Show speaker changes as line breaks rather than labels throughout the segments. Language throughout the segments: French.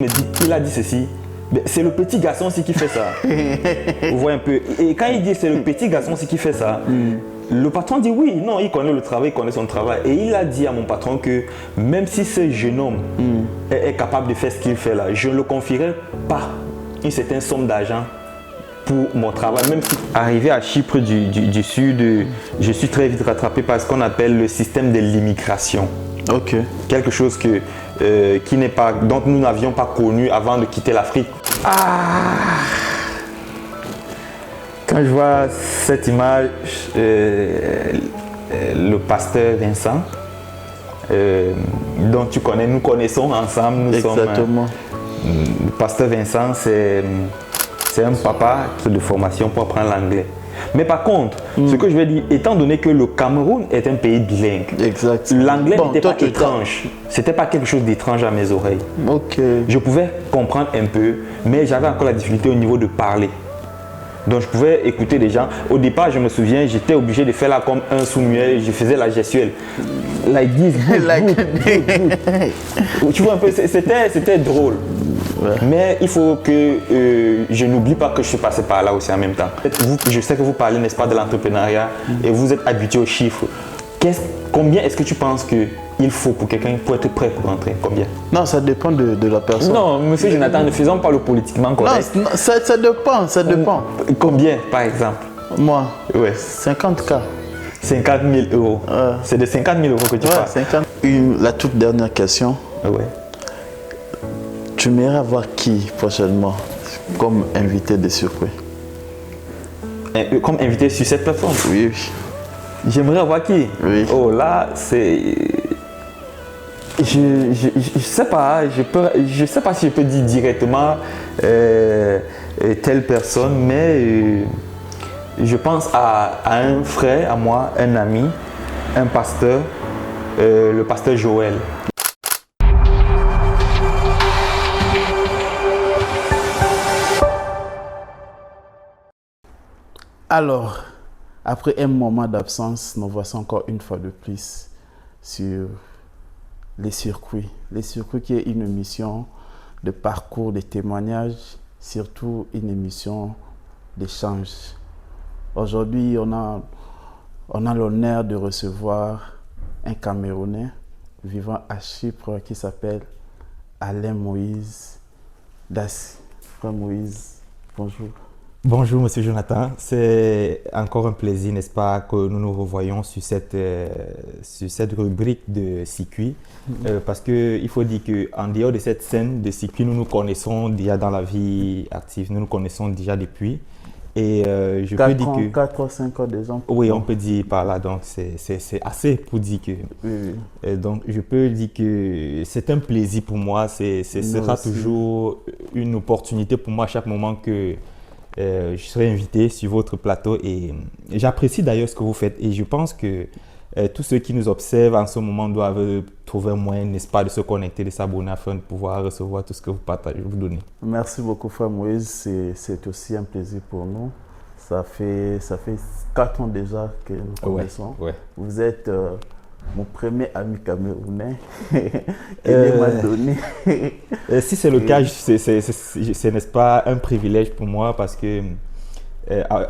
Il a dit ceci. C'est le petit garçon aussi qui fait ça. Vous voyez un peu. Et quand il dit c'est le petit garçon aussi qui fait ça, le patron dit oui, non, il connaît le travail, il connaît son travail. Et il a dit à mon patron que même si ce jeune homme est capable de faire ce qu'il fait là, je ne le confierai pas une certaine somme d'argent pour mon travail. Même si arrivé à Chypre du Sud, je suis très vite rattrapé par ce qu'on appelle le système de l'immigration.
Ok.
Quelque chose qui n'est pas, dont nous n'avions pas connu avant de quitter l'Afrique. Quand je vois cette image, le pasteur Vincent, dont tu connais, nous connaissons ensemble.
Exactement.
Le pasteur Vincent, c'est un papa de formation pour apprendre l'anglais. Mais par contre, ce que je vais dire, étant donné que le Cameroun est un pays bilingue, l'anglais n'était pas étrange. C'était pas quelque chose d'étrange à mes oreilles.
Ok.
Je pouvais comprendre un peu, mais j'avais encore la difficulté au niveau de parler. Donc je pouvais écouter des gens. Au départ, je me souviens, j'étais obligé de faire là comme un sourd-muet, je faisais la gestuelle. Like this, good. Tu vois un peu, c'était drôle. Ouais. Mais il faut que je n'oublie pas que je suis passé par là aussi en même temps. Je sais que vous parlez, n'est-ce pas, de l'entrepreneuriat et vous êtes habitué aux chiffres. Combien est-ce que tu penses qu'il faut pour quelqu'un pour être prêt pour rentrer? Combien?
Non, ça dépend de la personne.
Non, monsieur Jonathan, ne faisons pas le politiquement correct.
Non, ça dépend.
Combien, par exemple?
Moi?
Ouais.
50K.
50 000 euros. C'est de 50 000 euros que tu parles.
50. La toute dernière question.
Ouais.
Tu aimerais avoir qui prochainement comme invité de surprise?
Comme invité sur cette plateforme?
Oui.
J'aimerais avoir qui?
Oui.
Oh là, c'est... Je sais pas, je sais pas si je peux dire directement telle personne, mais je pense à un frère, à moi, un ami, un pasteur, le pasteur Joël.
Alors, après un moment d'absence, nous voici encore une fois de plus sur Les Circuits. Les Circuits qui est une émission de parcours, de témoignages, surtout une émission d'échange. Aujourd'hui, on a l'honneur de recevoir un Camerounais vivant à Chypre qui s'appelle Alain Moïse Dassi. Frère Moïse, bonjour.
Bonjour Monsieur Jonathan, c'est encore un plaisir, n'est-ce pas, que nous nous revoyons sur cette rubrique de circuit, parce qu'il faut dire qu'en dehors de cette scène de circuit, nous nous connaissons déjà dans la vie active, nous nous connaissons déjà depuis. Et je peux dire que...
4 ou 5 ans déjà.
Oui, on peut dire par là, donc c'est assez pour dire que...
Oui.
Donc je peux dire que c'est un plaisir pour moi, ce sera toujours une opportunité pour moi à chaque moment que... je serai invité sur votre plateau et j'apprécie d'ailleurs ce que vous faites et je pense que tous ceux qui nous observent en ce moment doivent trouver un moyen, n'est-ce pas, de se connecter, de s'abonner afin de pouvoir recevoir tout ce que vous partagez, vous donnez.
Merci beaucoup, frère Moïse. C'est aussi un plaisir pour nous. Ça fait 4 ans déjà que nous connaissons.
Ouais.
Vous êtes mon premier ami camerounais qu'il m'a donné.
Si c'est le cas, c'est n'est-ce pas un privilège pour moi parce que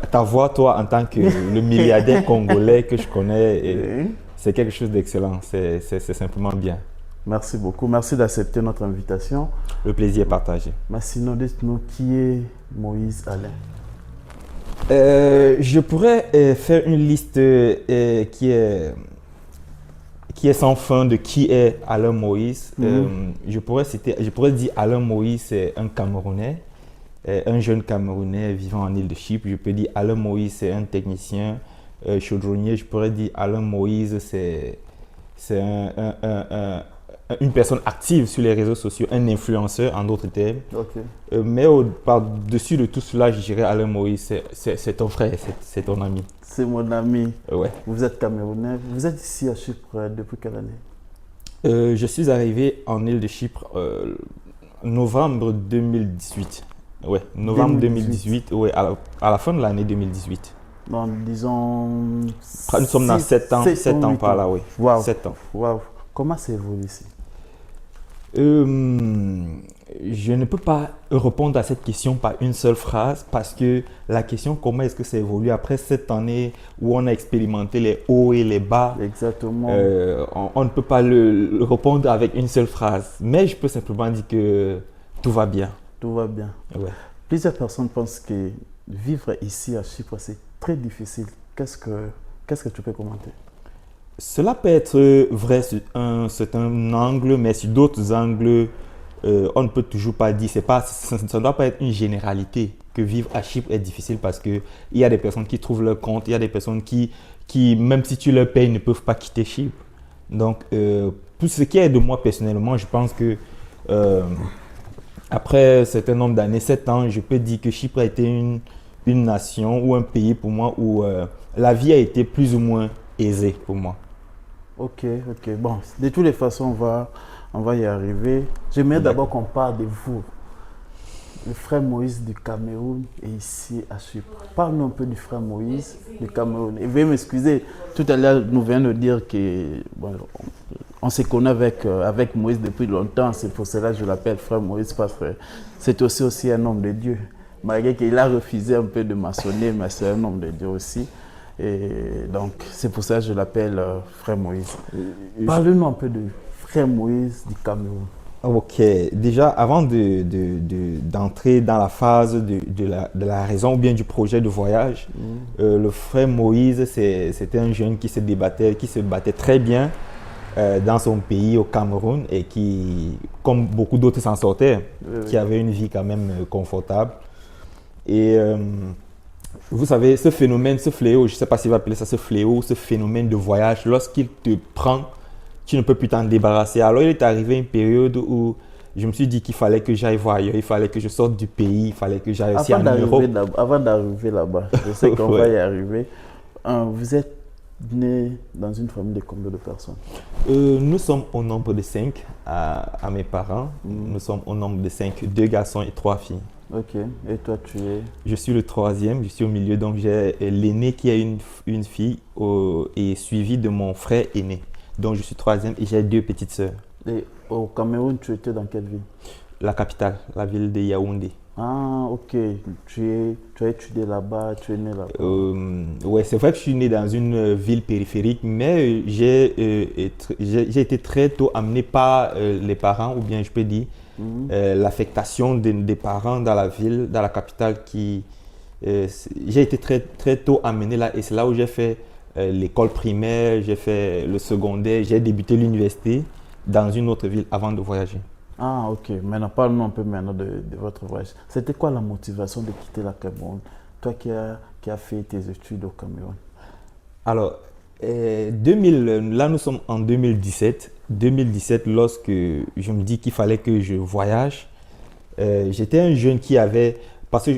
ta voix, toi, en tant que le milliardaire congolais que je connais, c'est quelque chose d'excellent. C'est simplement bien.
Merci beaucoup. Merci d'accepter notre invitation.
Le plaisir est partagé.
Mais sinon, dites-nous qui est Moïse Alain?
Je pourrais faire une liste qui est sans fin de qui est Alain Moïse. Je pourrais dire Alain Moïse, c'est un Camerounais, un jeune Camerounais vivant en île de Chypre. Je peux dire Alain Moïse, c'est un technicien chaudronnier. Je pourrais dire Alain Moïse, c'est une personne active sur les réseaux sociaux, un influenceur en d'autres termes.
Okay.
Mais par-dessus de tout cela, je dirais Alain Moïse, c'est ton frère, c'est ton ami.
C'est mon ami.
Ouais.
Vous êtes Camerounais. Vous êtes ici à Chypre depuis quelle année?
Je suis arrivé en île de Chypre novembre 2018. Ouais, novembre 2018, ouais, à la fin de l'année 2018.
Donc, disons...
Nous sommes dans 7 ans, 7 ans par là, oui.
Wow.
7 ans.
Wow. Comment c'est évolué ici?
Je ne peux pas répondre à cette question par une seule phrase parce que la question comment est-ce que ça évolue après cette année où on a expérimenté les hauts et les bas,
Exactement.
on ne peut pas le répondre avec une seule phrase. Mais je peux simplement dire que tout va bien.
Tout va bien.
Ouais.
Plusieurs personnes pensent que vivre ici à Chypre, c'est très difficile. Qu'est-ce que tu peux commenter?
Cela peut être vrai sur un certain angle, mais sur d'autres angles, on ne peut toujours pas dire, ça ne doit pas être une généralité que vivre à Chypre est difficile parce qu'il y a des personnes qui trouvent leur compte, il y a des personnes qui, même si tu leur payes, ne peuvent pas quitter Chypre. Donc, pour ce qui est de moi personnellement, je pense que après un certain nombre d'années, 7 ans, je peux dire que Chypre a été une nation ou un pays pour moi où la vie a été plus ou moins aisée pour moi.
Ok. Bon, de toutes les façons, on va y arriver. J'aimerais d'abord qu'on parle de vous. Le frère Moïse du Cameroun est ici à Chypre. Parle-nous un peu du frère Moïse du Cameroun. Et veuillez m'excuser, tout à l'heure, nous venons de dire que bon, on se connaît avec Moïse depuis longtemps. C'est pour cela que je l'appelle frère Moïse parce que c'est aussi un homme de Dieu. Malgré qu'il a refusé un peu de maçonner, mais c'est un homme de Dieu aussi. Et donc, c'est pour ça que je l'appelle frère Moïse. Parle-nous un peu de frère Moïse du Cameroun.
Ok, déjà avant d'entrer dans la phase de la raison ou bien du projet de voyage, le frère Moïse, c'était un jeune qui se battait très bien dans son pays, au Cameroun, et qui, comme beaucoup d'autres, s'en sortait, qui avait une vie quand même confortable. Et vous savez, ce phénomène, ce fléau, je ne sais pas s'il va appeler ça ce fléau, ce phénomène de voyage, lorsqu'il te prend, tu ne peux plus t'en débarrasser. Alors, il est arrivé une période où je me suis dit qu'il fallait que j'aille voir ailleurs, il fallait que je sorte du pays, il fallait que j'aille aussi en Europe.
Avant d'arriver là-bas, je sais qu'on va y arriver. Vous êtes né dans une famille de combien de personnes?
Nous sommes au nombre de 5 à mes parents. Nous sommes au nombre de 5, 2 garçons et 3 filles.
Ok. Et toi, tu es?
Je suis le 3e, je suis au milieu. Donc, j'ai l'aîné qui a une fille et suivi de mon frère aîné. Donc, je suis 3e et j'ai 2 petites sœurs. Et
au Cameroun, tu étais dans quelle ville?
La capitale, la ville de Yaoundé.
Ah, ok. Tu as étudié là-bas, tu es né là-bas.
Ouais, c'est vrai que je suis né dans une ville périphérique, mais j'ai été très tôt amené par les parents, ou bien je peux dire l'affectation des parents dans la ville, dans la capitale. J'ai été très tôt amené là, et c'est là où j'ai fait l'école primaire, j'ai fait le secondaire, j'ai débuté l'université dans une autre ville avant de voyager.
Ah, ok. Maintenant, parle-nous un peu maintenant de votre voyage. C'était quoi la motivation de quitter la Cameroun? Toi qui as fait tes études au Cameroun.
Alors, là nous sommes en 2017. 2017, lorsque je me dis qu'il fallait que je voyage, j'étais un jeune qui avait... Parce que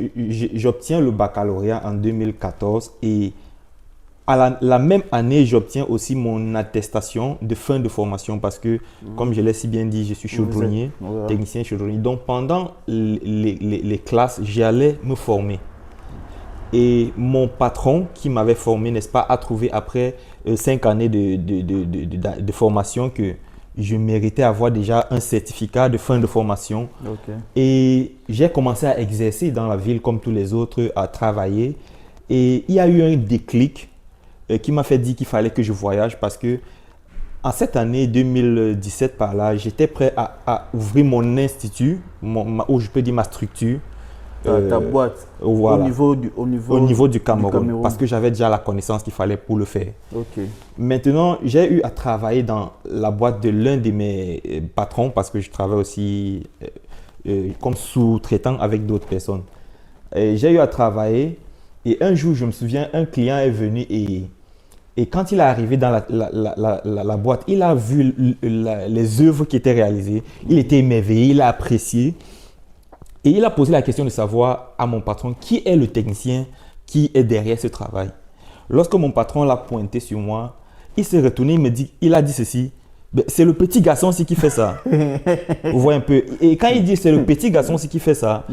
j'obtiens le baccalauréat en 2014 et à la même année, j'obtiens aussi mon attestation de fin de formation parce que, comme je l'ai si bien dit, je suis chaudronnier, technicien chaudronnier. Donc, pendant les classes, j'allais me former. Et mon patron qui m'avait formé, n'est-ce pas, a trouvé après 5 années de formation que je méritais avoir déjà un certificat de fin de formation.
Okay.
Et j'ai commencé à exercer dans la ville comme tous les autres, à travailler. Et il y a eu un déclic qui m'a fait dire qu'il fallait que je voyage parce que en cette année 2017 par là, j'étais prêt à ouvrir mon institut, ou je peux dire ma structure.
Ta boîte,
voilà,
au niveau
du Cameroun, parce que j'avais déjà la connaissance qu'il fallait pour le faire.
Okay.
Maintenant, j'ai eu à travailler dans la boîte de l'un de mes patrons parce que je travaille aussi comme sous-traitant avec d'autres personnes. J'ai eu à travailler et un jour, je me souviens, un client est venu et quand il est arrivé dans la boîte, il a vu les œuvres qui étaient réalisées, il était émerveillé, il a apprécié. Et il a posé la question de savoir à mon patron qui est le technicien qui est derrière ce travail. Lorsque mon patron l'a pointé sur moi, il s'est retourné, il a dit ceci, c'est le petit garçon aussi qui fait ça. Vous voyez un peu. Et quand il dit c'est le petit garçon aussi qui fait ça,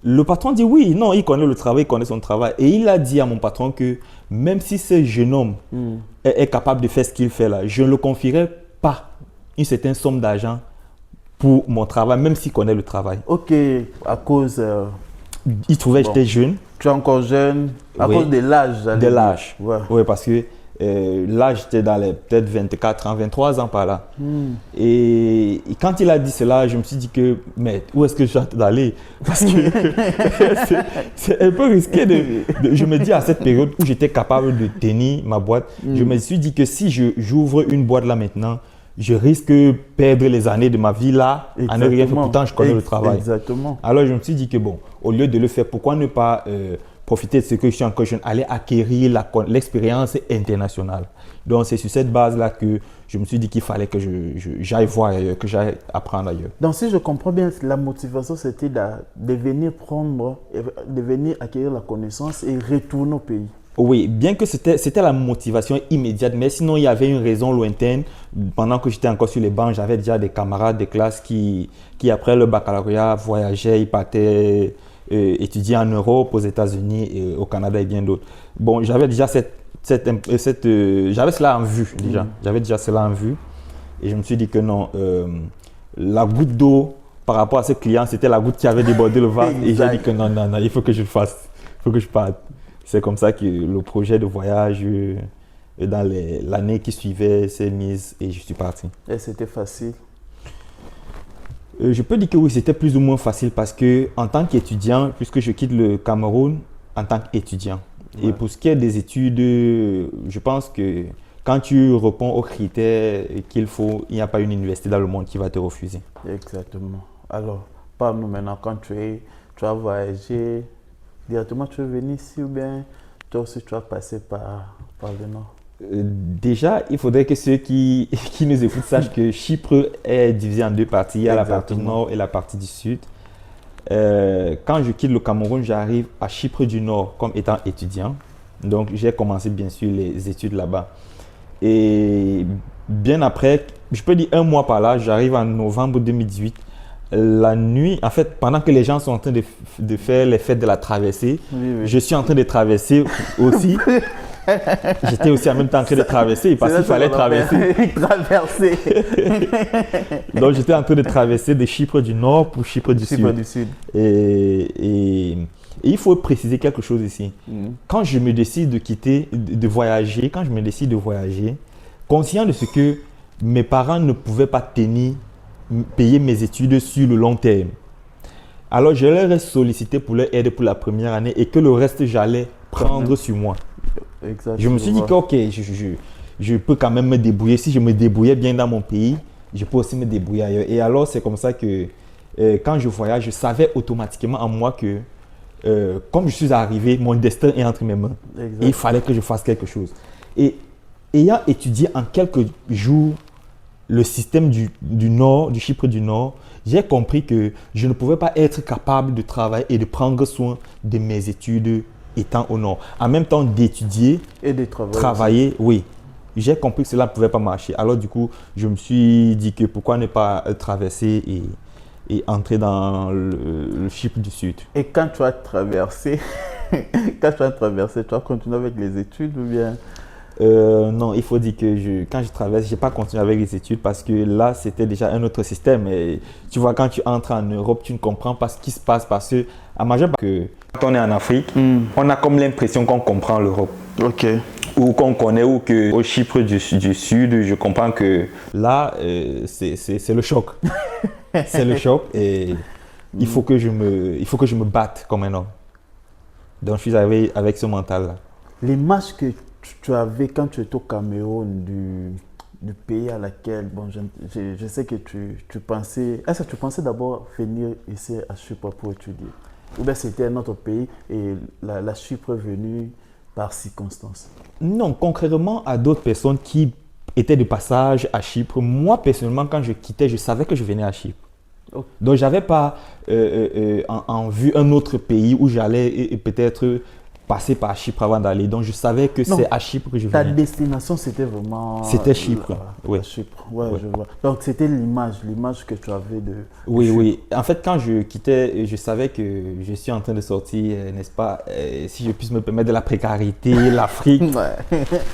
le patron dit oui, non, il connaît le travail, il connaît son travail. Et il a dit à mon patron que même si ce jeune homme est capable de faire ce qu'il fait là, je ne le confierai pas une certaine somme d'argent pour mon travail, même s'il connaît le travail.
Ok, à cause...
Il trouvait que j'étais jeune.
Tu es encore jeune, à
Oui.
cause de l'âge.
De l'âge.
Ouais.
Oui, parce que là, j'étais dans les peut-être 24 ans, 23 ans par là. Et quand il a dit cela, je me suis dit que, mais où est-ce que je suis en train d'aller? Parce que c'est un peu risqué je me dis à cette période où j'étais capable de tenir ma boîte, je me suis dit que si j'ouvre une boîte là maintenant, je risque de perdre les années de ma vie là, à ne rien faire. Pourtant, je connais le travail.
Exactement.
Alors, je me suis dit que bon, au lieu de le faire, pourquoi ne pas profiter de ce que je suis encore jeune, aller acquérir l'expérience internationale. Donc, c'est sur cette base-là que je me suis dit qu'il fallait que j'aille voir ailleurs, que j'aille apprendre ailleurs.
Donc, si je comprends bien, la motivation, c'était de venir acquérir la connaissance et retourner au pays.
Oui, bien que c'était la motivation immédiate, mais sinon il y avait une raison lointaine. Pendant que j'étais encore sur les bancs, j'avais déjà des camarades de classe qui après le baccalauréat, voyageaient, ils partaient étudier en Europe, aux États-Unis, au Canada et bien d'autres. Bon, j'avais déjà j'avais cela en vue déjà. J'avais déjà cela en vue. Et je me suis dit que non, la goutte d'eau par rapport à ce client, c'était la goutte qui avait débordé le vase. Et j'ai dit que non, il faut que je le fasse. Il faut que je parte. C'est comme ça que le projet de voyage, dans l'année qui suivait, s'est mise et je suis parti.
Et c'était facile?
Je peux dire que oui, c'était plus ou moins facile parce que en tant qu'étudiant, puisque je quitte le Cameroun en tant qu'étudiant. Ouais. Et pour ce qui est des études, je pense que quand tu réponds aux critères qu'il faut, il n'y a pas une université dans le monde qui va te refuser.
Exactement. Alors, parle-nous maintenant, quand tu as voyagé, directement tu es venu ici ou bien toi aussi tu as passé par le nord?
Déjà, il faudrait que ceux qui nous écoutent sachent que Chypre est divisé en deux parties. Il y a la partie nord et la partie du sud. Quand je quitte le Cameroun, j'arrive à Chypre du Nord comme étant étudiant. Donc, j'ai commencé bien sûr les études là-bas. Et bien après, je peux dire un mois par là, j'arrive en novembre 2018. La nuit, en fait, pendant que les gens sont en train de faire les fêtes de la traversée, je suis en train de traverser aussi. J'étais aussi en même temps en train de traverser parce qu'il fallait traverser. Donc, j'étais en train de traverser de Chypre du Nord pour Chypre du Sud. Et il faut préciser quelque chose ici. Quand je me décide de quitter, de voyager, quand je me décide de voyager, conscient de ce que mes parents ne pouvaient pas payer mes études sur le long terme. Alors, je leur ai sollicité pour leur aide pour la première année et que le reste, j'allais prendre sur moi. Exactement. Je me suis dit que, ok, je peux quand même me débrouiller. Si je me débrouillais bien dans mon pays, je peux aussi me débrouiller ailleurs. Et alors, c'est comme ça que quand je voyage, je savais automatiquement en moi que, comme je suis arrivé, mon destin est entre mes mains. Et il fallait que je fasse quelque chose. Et ayant étudié en quelques jours le système du Nord, du Chypre du Nord, j'ai compris que je ne pouvais pas être capable de travailler et de prendre soin de mes études étant au Nord. En même temps d'étudier
et de
travailler, oui. J'ai compris que cela ne pouvait pas marcher. Alors du coup, je me suis dit que pourquoi ne pas traverser et entrer dans le Chypre du Sud.
Et quand tu as traversé, tu as continué avec les études ou bien?
Non, il faut dire que quand je traverse, je n'ai pas continué avec les études parce que là, c'était déjà un autre système. Et tu vois, quand tu entres en Europe, tu ne comprends pas ce qui se passe parce que, à majeur, quand on est en Afrique, on a comme l'impression qu'on comprend l'Europe.
Ok.
Ou qu'on connaît, ou qu'au Chypre du Sud, je comprends que là, c'est le choc. C'est le choc et il faut que je me batte comme un homme. Donc, je suis arrivé avec ce mental-là.
L'image que tu avais quand tu étais au Cameroun du pays à laquelle, bon, je sais que tu pensais, est-ce que tu pensais d'abord venir ici à Chypre pour étudier? Ou bien c'était un autre pays et la Chypre est venue par circonstance?
Non, concrètement à d'autres personnes qui étaient de passage à Chypre, moi personnellement quand je quittais, je savais que je venais à Chypre. Okay. Donc je n'avais pas en vue un autre pays où j'allais peut-être passer par Chypre avant d'aller. Donc, je savais que c'est à Chypre que je venais.
Ta destination, c'était vraiment...
C'était Chypre, oui.
Chypre, ouais, je vois. Donc, c'était l'image que tu avais de
Oui,
Chypre.
Oui. En fait, quand je quittais, je savais que je suis en train de sortir, n'est-ce pas, si je puisse me permettre, de la précarité, l'Afrique,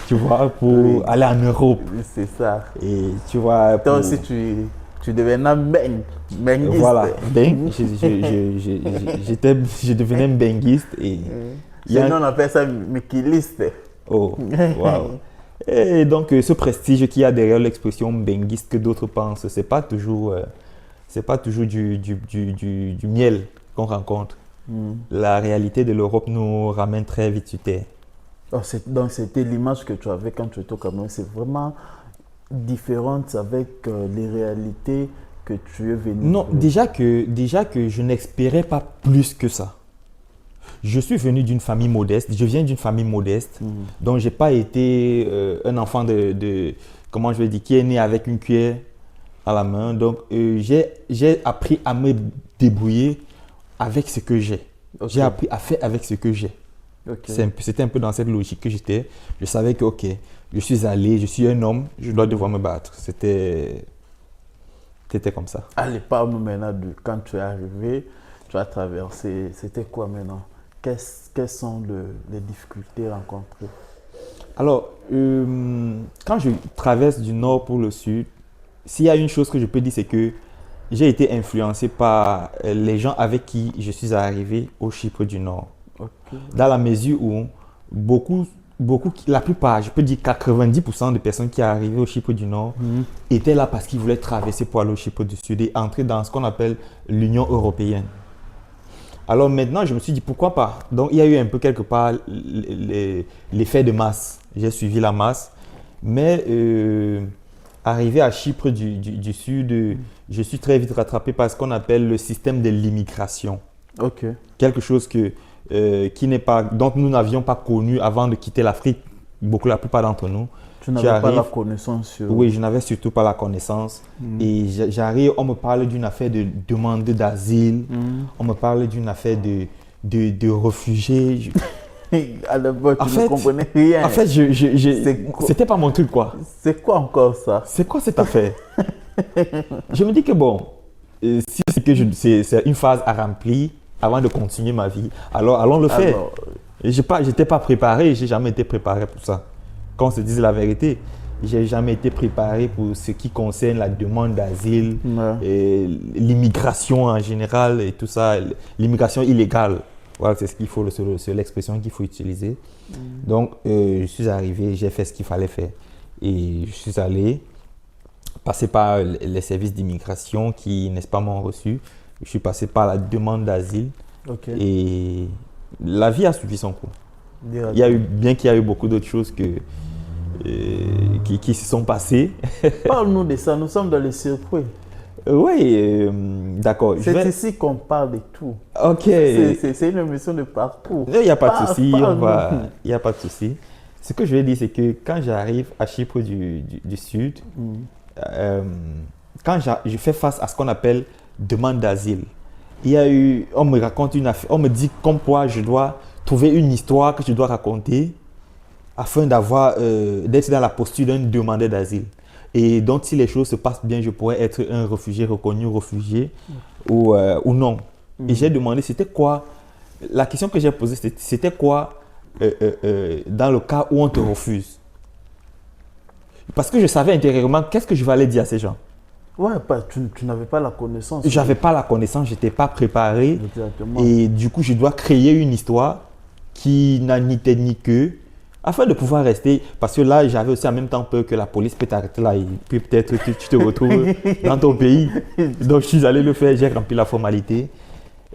tu vois, pour aller en Europe.
C'est ça.
Et tu vois...
Toi aussi, Tu devenais benguiste.
Voilà, je devenais benguiste et...
Sinon, on appelle ça mikiliste.
Oh, wow. Et donc, ce prestige qu'il y a derrière l'expression benguiste que d'autres pensent, c'est pas toujours du miel qu'on rencontre. La réalité de l'Europe nous ramène très vite sur terre.
Oh, donc, c'était l'image que tu avais quand tu étais au Cameroun. C'est vraiment différente avec les réalités que tu es venu.
Non, déjà que je n'espérais pas plus que ça. Je suis venu d'une famille modeste, je viens d'une famille modeste, donc je n'ai pas été un enfant comment je vais dire, qui est né avec une cuillère à la main. Donc, j'ai appris à me débrouiller avec ce que j'ai. Okay. J'ai appris à faire avec ce que j'ai. Okay. C'était un peu dans cette logique que j'étais. Je savais que, ok, je suis allé, je suis un homme, je dois devoir me battre. C'était comme ça.
Allez, parle-nous maintenant de quand tu es arrivé, tu as traversé, c'était quoi maintenant? Quelles sont les difficultés rencontrées?
Alors, quand je traverse du nord pour le sud, s'il y a une chose que je peux dire, c'est que j'ai été influencé par les gens avec qui je suis arrivé au Chypre du Nord. Okay. Dans la mesure où la plupart, je peux dire 90% des personnes qui arrivaient au Chypre du Nord étaient là parce qu'ils voulaient traverser pour aller au Chypre du Sud et entrer dans ce qu'on appelle l'Union européenne. Alors maintenant, je me suis dit pourquoi pas. Donc il y a eu un peu quelque part l'effet de masse. J'ai suivi la masse. Mais arrivé à Chypre du Sud, je suis très vite rattrapé par ce qu'on appelle le système de l'immigration.
Okay.
Quelque chose dont nous n'avions pas connu avant de quitter l'Afrique, la plupart d'entre nous.
Tu n'avais pas la connaissance sur...
Oui, je n'avais surtout pas la connaissance. Et j'arrive, on me parle d'une affaire de demande d'asile, on me parle d'une affaire de réfugiés.
À l'époque, tu ne comprenais rien.
En fait, c'était pas mon truc, quoi.
C'est quoi encore ça?
C'est quoi cette affaire? Je me dis que bon, si c'est une phase à remplir avant de continuer ma vie, alors allons le faire. J'étais pas préparé, j'ai jamais été préparé pour ça. Quand on se dise la vérité, j'ai jamais été préparé pour ce qui concerne la demande d'asile, l'immigration en général et tout ça, l'immigration illégale. Voilà, c'est ce qu'il faut, c'est l'expression qu'il faut utiliser. Donc, je suis arrivé, j'ai fait ce qu'il fallait faire. Et je suis allé passer par les services d'immigration qui, n'est-ce pas, m'ont reçu. Je suis passé par la demande d'asile. Okay. Et la vie a suivi son cours. Bien qu'il y a eu beaucoup d'autres choses qui se sont passées.
Parle-nous de ça, nous sommes dans les circuits.
Oui, d'accord.
C'est ici qu'on parle de tout.
Ok.
C'est une émission de parcours.
Il n'y a pas de souci. Il n'y a pas de souci. Ce que je vais dire, c'est que quand j'arrive à Chypre du Sud, quand je fais face à ce qu'on appelle demande d'asile, on me raconte une affaire, on me dit comme quoi je dois trouver une histoire que je dois raconter afin d'être dans la posture d'un demandeur d'asile. Et donc, si les choses se passent bien, je pourrais être un réfugié reconnu, réfugié ou non. Et j'ai demandé, c'était quoi, la question que j'ai posée, c'était quoi dans le cas où on te refuse? Parce que je savais intérieurement, qu'est-ce que je vais aller dire à ces gens?
Ouais, tu n'avais pas la connaissance.
Je n'avais pas la connaissance, je n'étais pas préparé.
Exactement.
Et du coup, je dois créer une histoire qui n'a ni tête ni queue, afin de pouvoir rester, parce que là, j'avais aussi en même temps peur que la police peut t'arrêter là et puis peut-être que tu te retrouves dans ton pays. Donc, je suis allé le faire, j'ai rempli la formalité.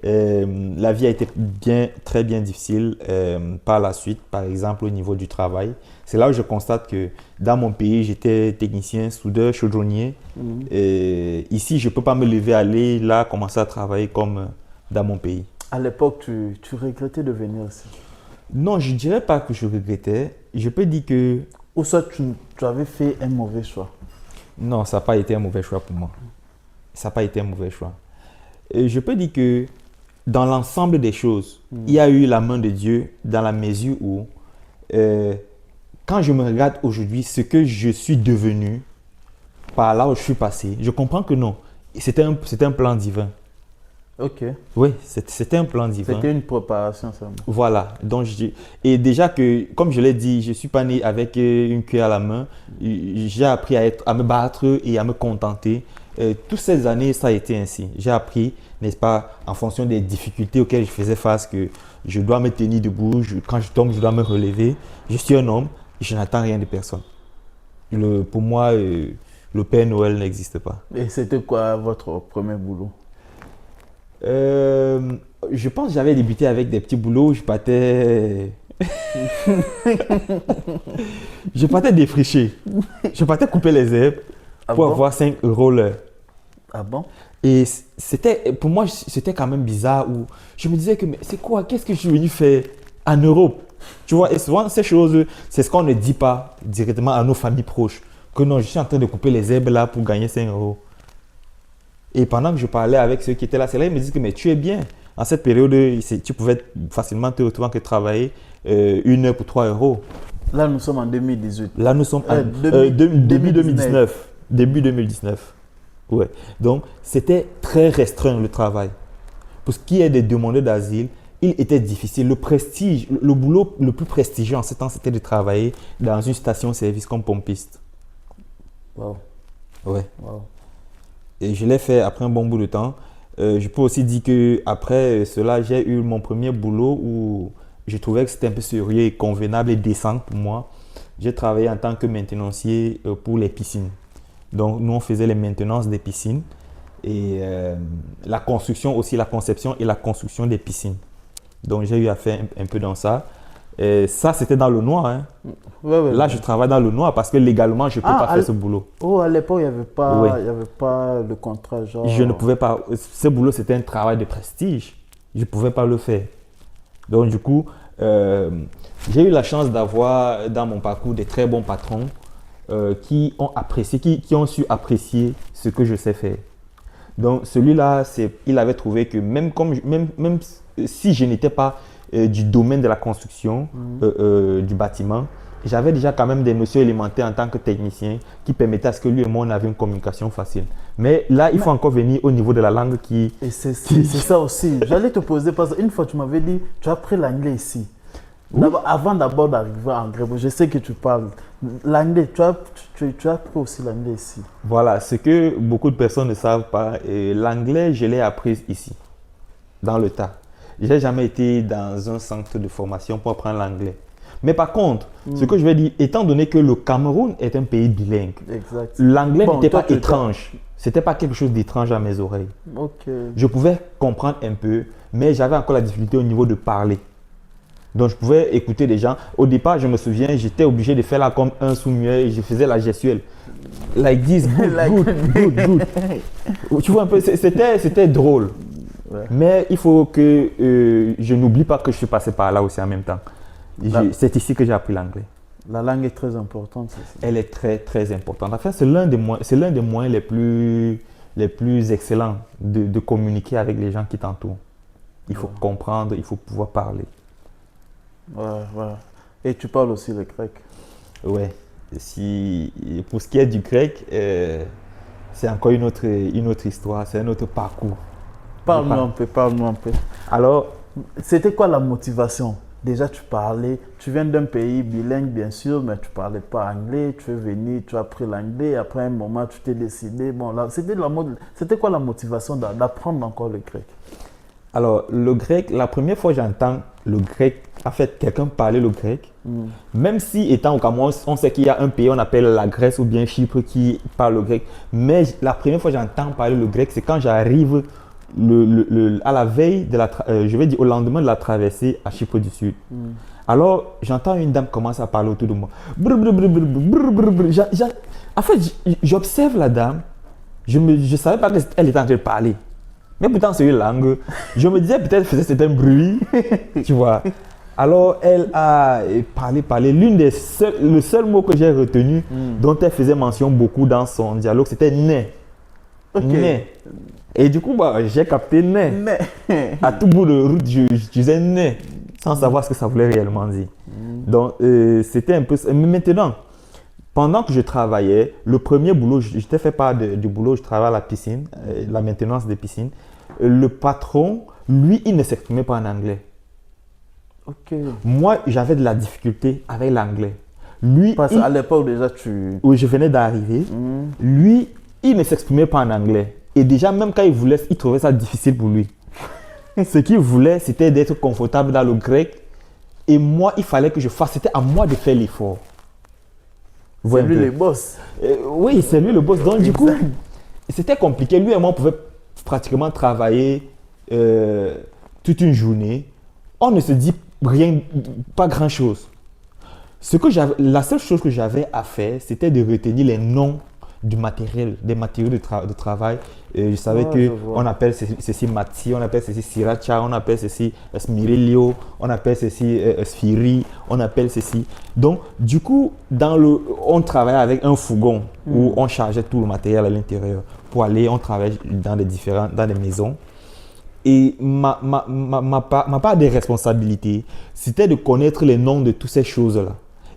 La vie a été très bien difficile par la suite, par exemple au niveau du travail. C'est là où je constate que dans mon pays, j'étais technicien, soudeur, chaudronnier. Ici, je ne peux pas me lever, aller là, commencer à travailler comme dans mon pays.
À l'époque, tu regrettais de venir ici?
Non, je ne dirais pas que je regrettais. Je peux dire que...
Ou soit tu avais fait un mauvais choix?
Non, ça n'a pas été un mauvais choix pour moi. Ça n'a pas été un mauvais choix. Et je peux dire que dans l'ensemble des choses, il y a eu la main de Dieu dans la mesure où, quand je me regarde aujourd'hui, ce que je suis devenu, par là où je suis passé, je comprends que non, c'était un plan divin.
Ok.
Oui, c'était un plan divin.
C'était une préparation seulement.
Voilà. Donc, et déjà que, comme je l'ai dit, je ne suis pas né avec une cuillère à la main. J'ai appris à me battre et à me contenter toutes ces années, ça a été ainsi. J'ai appris, n'est-ce pas, en fonction des difficultés auxquelles je faisais face, que je dois me tenir debout, quand je tombe, je dois me relever. Je suis un homme, je n'attends rien de personne. Pour moi, le Père Noël n'existe pas.
Et c'était quoi votre premier boulot?
Je pense que j'avais débuté avec des petits boulots. Je partais défricher. Je partais couper les herbes pour avoir 5 € l'heure.
Ah bon?
Et pour moi, c'était quand même bizarre. Où je me disais que mais c'est quoi? Qu'est-ce que je suis venu faire en Europe? Tu vois, et souvent, ces choses, c'est ce qu'on ne dit pas directement à nos familles proches. Que non, je suis en train de couper les herbes là pour gagner 5 €. Et pendant que je parlais avec ceux qui étaient là, c'est là ils me disent que mais tu es bien. En cette période, tu pouvais facilement te retrouver que travailler 1 heure pour 3 €.
Là, nous sommes en 2018.
Là, nous sommes en début 2019. Début 2019. Ouais. Donc, c'était très restreint le travail. Pour ce qui est des demandeurs d'asile, il était difficile. Le prestige, le boulot le plus prestigieux en ce temps, c'était de travailler dans une station-service comme pompiste.
Wow.
Ouais.
Wow.
Et je l'ai fait après un bon bout de temps. Je peux aussi dire qu'après cela, j'ai eu mon premier boulot où je trouvais que c'était un peu sérieux et convenable et décent pour moi. J'ai travaillé en tant que maintenancier pour les piscines. Donc, nous, on faisait les maintenances des piscines et la construction aussi, la conception et la construction des piscines. Donc, j'ai eu à faire un peu dans ça. Et ça, c'était dans le noir. Hein. Là, je travaille dans le noir parce que légalement, je ne peux pas faire ce boulot.
Oh, à l'époque, il n'y avait pas le contrat. Genre...
Je ne pouvais pas. Ce boulot, c'était un travail de prestige. Je ne pouvais pas le faire. Donc, du coup, j'ai eu la chance d'avoir dans mon parcours des très bons patrons qui ont apprécié, qui ont su apprécier ce que je sais faire. Donc, celui-là, il avait trouvé que même si je n'étais pas du domaine de la construction du bâtiment, j'avais déjà quand même des notions élémentaires en tant que technicien qui permettaient à ce que lui et moi, on avait une communication facile. Mais là, il faut encore venir au niveau de la langue qui...
Et c'est ça aussi. J'allais te poser, parce qu'une fois, tu m'avais dit, tu as appris l'anglais ici. Avant d'arriver en Grève, je sais que tu parles l'anglais. Tu as appris aussi l'anglais ici. Voilà,
ce que beaucoup de personnes ne savent pas, l'anglais, je l'ai appris ici, dans le tas. Je n'ai jamais été dans un centre de formation pour apprendre l'anglais. Mais par contre, ce que je vais dire, étant donné que le Cameroun est un pays bilingue, l'anglais n'était pas étrange. Ce n'était pas quelque chose d'étrange à mes oreilles. Je pouvais comprendre un peu, mais j'avais encore la difficulté au niveau de parler. Donc, je pouvais écouter des gens. Au départ, je me souviens, j'étais obligé de faire là comme un sourd-muet et je faisais la gestuelle. Like this, good. Tu vois un peu, c'était drôle. Ouais. Mais il faut que je n'oublie pas que je suis passé par là aussi en même temps. C'est ici que j'ai appris l'anglais.
La langue est très importante.
Elle est très, très importante. En fait, c'est l'un des moyens les plus excellents de communiquer avec les gens qui t'entourent. Il faut comprendre, il faut pouvoir parler.
Ouais. Et tu parles aussi le grec?
Ouais. Pour ce qui est du grec, c'est encore une autre histoire, c'est un autre parcours.
Parle-nous un peu.
Alors,
c'était quoi la motivation? Déjà, tu viens d'un pays bilingue, bien sûr, mais tu ne parlais pas anglais, tu es venu, tu as appris l'anglais, après un moment, tu t'es décidé. Bon, là, c'était quoi la motivation d'apprendre encore le grec?
Alors, le grec, la première fois que j'entends le grec, en fait, quelqu'un parler le grec, même si étant au Cameroun, on sait qu'il y a un pays, on appelle la Grèce ou bien Chypre qui parle le grec, mais la première fois que j'entends parler le grec, c'est quand j'arrive à la veille, je vais dire au lendemain de la traversée à Chypre du Sud. Alors, j'entends une dame commencer à parler autour de moi. En fait, j'observe la dame, je ne savais pas qu'elle était en train de parler. Mais pourtant, c'est une langue. Je me disais peut-être qu'elle faisait un bruit, tu vois. Alors, elle a parlé. Le seul mot que j'ai retenu, dont elle faisait mention beaucoup dans son dialogue, c'était « né ». Né. Et du coup, j'ai capté « né ». À tout bout de route, je disais « né », sans savoir ce que ça voulait réellement dire. Donc, c'était un peu ça. Mais maintenant, pendant que je travaillais, le premier boulot, je t'ai fait part du boulot, je travaillais à la piscine, la maintenance des piscines. Le patron, lui, il ne s'exprimait pas en anglais. Moi, j'avais de la difficulté avec l'anglais.
Parce qu'à l'époque, déjà,
Oui, je venais d'arriver. Lui, il ne s'exprimait pas en anglais. Et déjà, même quand il voulait, il trouvait ça difficile pour lui. Ce qu'il voulait, c'était d'être confortable dans le grec. Et moi, il fallait que je fasse. C'était à moi de faire l'effort.
C'est lui le boss.
Oui, c'est lui le boss. Donc, du coup, c'était compliqué. Lui et moi, on pouvait pratiquement travailler toute une journée. On ne se dit rien, pas grand-chose. La seule chose que j'avais à faire, c'était de retenir les noms du matériel, des matériaux de travail. Je savais qu'on appelle ceci Matsi, on appelle ceci Sriracha, on appelle ceci Smirilio, on appelle ceci Sphiri, on appelle ceci. Donc, du coup, on travaillait avec un fourgon où on chargeait tout le matériel à l'intérieur. Pour aller, on travaillait dans des maisons. Et ma part des responsabilités, c'était de connaître les noms de toutes ces choses-là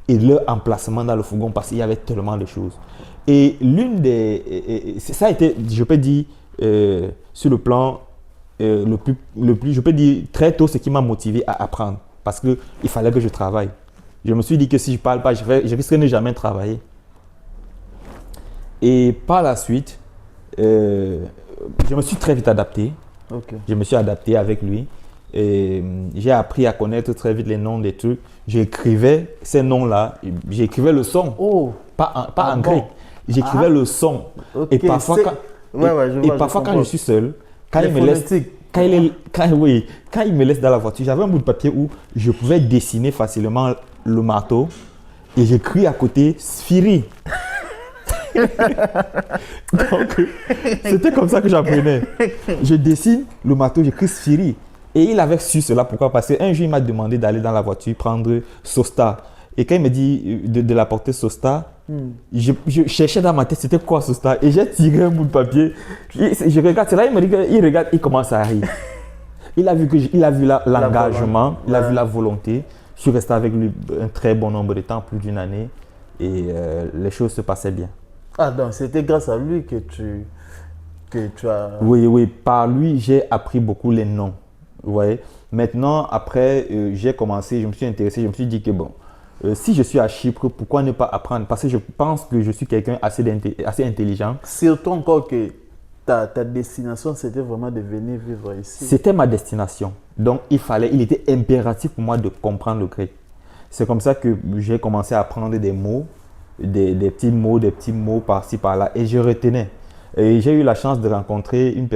et leur emplacement dans le fourgon parce qu'il y avait tellement de choses. Et ça a été, je peux dire, sur le plan le plus, je peux dire très tôt, ce qui m'a motivé à apprendre parce qu'il fallait que je travaille. Je me suis dit que si je ne parle pas, je risque de ne jamais travailler. Et par la suite, je me suis très vite adapté.
Okay.
Je me suis adapté avec lui. Et j'ai appris à connaître très vite les noms des trucs. J'écrivais ces noms-là. J'écrivais le son.
Oh.
Pas en grec. J'écrivais le son.
Okay.
Et parfois, quand je suis seul, quand il me laisse dans la voiture, j'avais un bout de papier où je pouvais dessiner facilement le marteau. Et j'écris à côté Sphiri. Donc, c'était comme ça que j'apprenais. Je dessine le marteau, j'écris Sphiri. Et il avait su cela. Pourquoi? Parce qu'un jour, il m'a demandé d'aller dans la voiture prendre Sosta. Et quand il me dit de l'apporter Sosta, je cherchais dans ma tête, c'était quoi Sosta? Et j'ai tiré un bout de papier. Je regarde, c'est là, il me dit qu'il regarde, il commence à rire. Il a vu l'engagement, il a vu la volonté. Je suis resté avec lui un très bon nombre de temps, plus d'une année. Et les choses se passaient bien.
Ah, donc c'était grâce à lui que tu as...
Oui, par lui, j'ai appris beaucoup les noms. Vous voyez? Maintenant, après, j'ai commencé, je me suis intéressé, je me suis dit que bon, si je suis à Chypre, pourquoi ne pas apprendre? Parce que je pense que je suis quelqu'un assez intelligent.
Surtout encore que ta destination, c'était vraiment de venir vivre ici.
C'était ma destination. Donc, il était impératif pour moi de comprendre le grec. C'est comme ça que j'ai commencé à apprendre des mots. Des petits mots par-ci par-là et je retenais. Et j'ai eu la chance de rencontrer une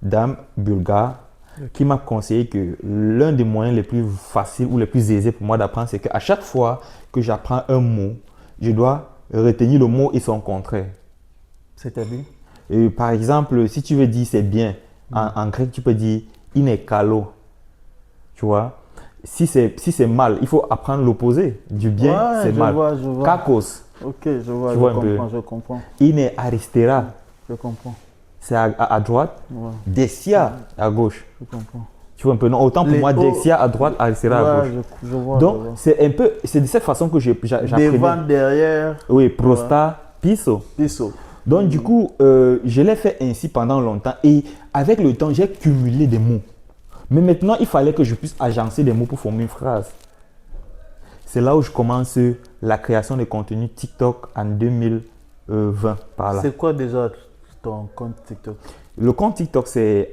dame bulgare qui m'a conseillé que l'un des moyens les plus faciles ou les plus aisés pour moi d'apprendre, c'est qu'à chaque fois que j'apprends un mot, je dois retenir le mot et son contraire.
C'est-à-dire?
Par exemple, si tu veux dire c'est bien, en grec tu peux dire είναι καλό. Tu vois? Si c'est mal, il faut apprendre l'opposé. Du bien, c'est mal.
Je vois.
Kakos.
Ok, je comprends.
Είναι αριστερά.
Je comprends.
C'est à droite.
Ouais.
Dexia à gauche.
Je comprends.
Tu vois un peu, non? Autant pour moi, Dexia à droite, aristéra à gauche.
Je vois.
Donc, c'est de cette façon que j'apprenais.
Devant, derrière.
Oui, prosta, piso. Donc, du coup, je l'ai fait ainsi pendant longtemps. Et avec le temps, j'ai cumulé des mots. Mais maintenant, il fallait que je puisse agencer des mots pour former une phrase. C'est là où je commence la création de contenu TikTok en 2020. Par là.
C'est quoi déjà ton compte TikTok?
Le compte TikTok, c'est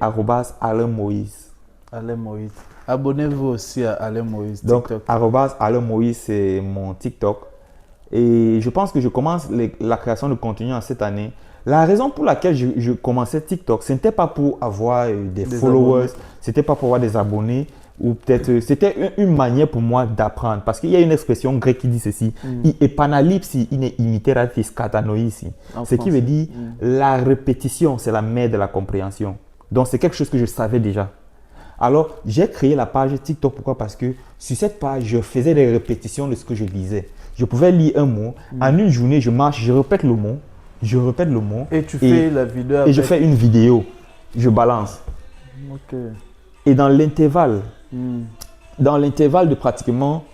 @AlainMoïse.
Alain Moïse. Abonnez-vous aussi à Alain Moïse
Donc,
TikTok.
@AlainMoïse, c'est mon TikTok. Et je pense que je commence la création de contenu en cette année. La raison pour laquelle je commençais TikTok, ce n'était pas pour avoir des followers, ce n'était pas pour avoir des abonnés, ou peut-être c'était une manière pour moi d'apprendre. Parce qu'il y a une expression grecque qui dit ceci, epanalypsi ine imiteratis katanoisi. Ce qui veut dire la répétition, c'est la mère de la compréhension. Donc c'est quelque chose que je savais déjà. Alors j'ai créé la page TikTok. Pourquoi? Parce que sur cette page, je faisais des répétitions de ce que je disais. Je pouvais lire un mot, en une journée, je marche, je répète le mot.
Et tu fais la vidéo avec...
Et je fais une vidéo. Je balance.
Ok.
Et dans l'intervalle de pratiquement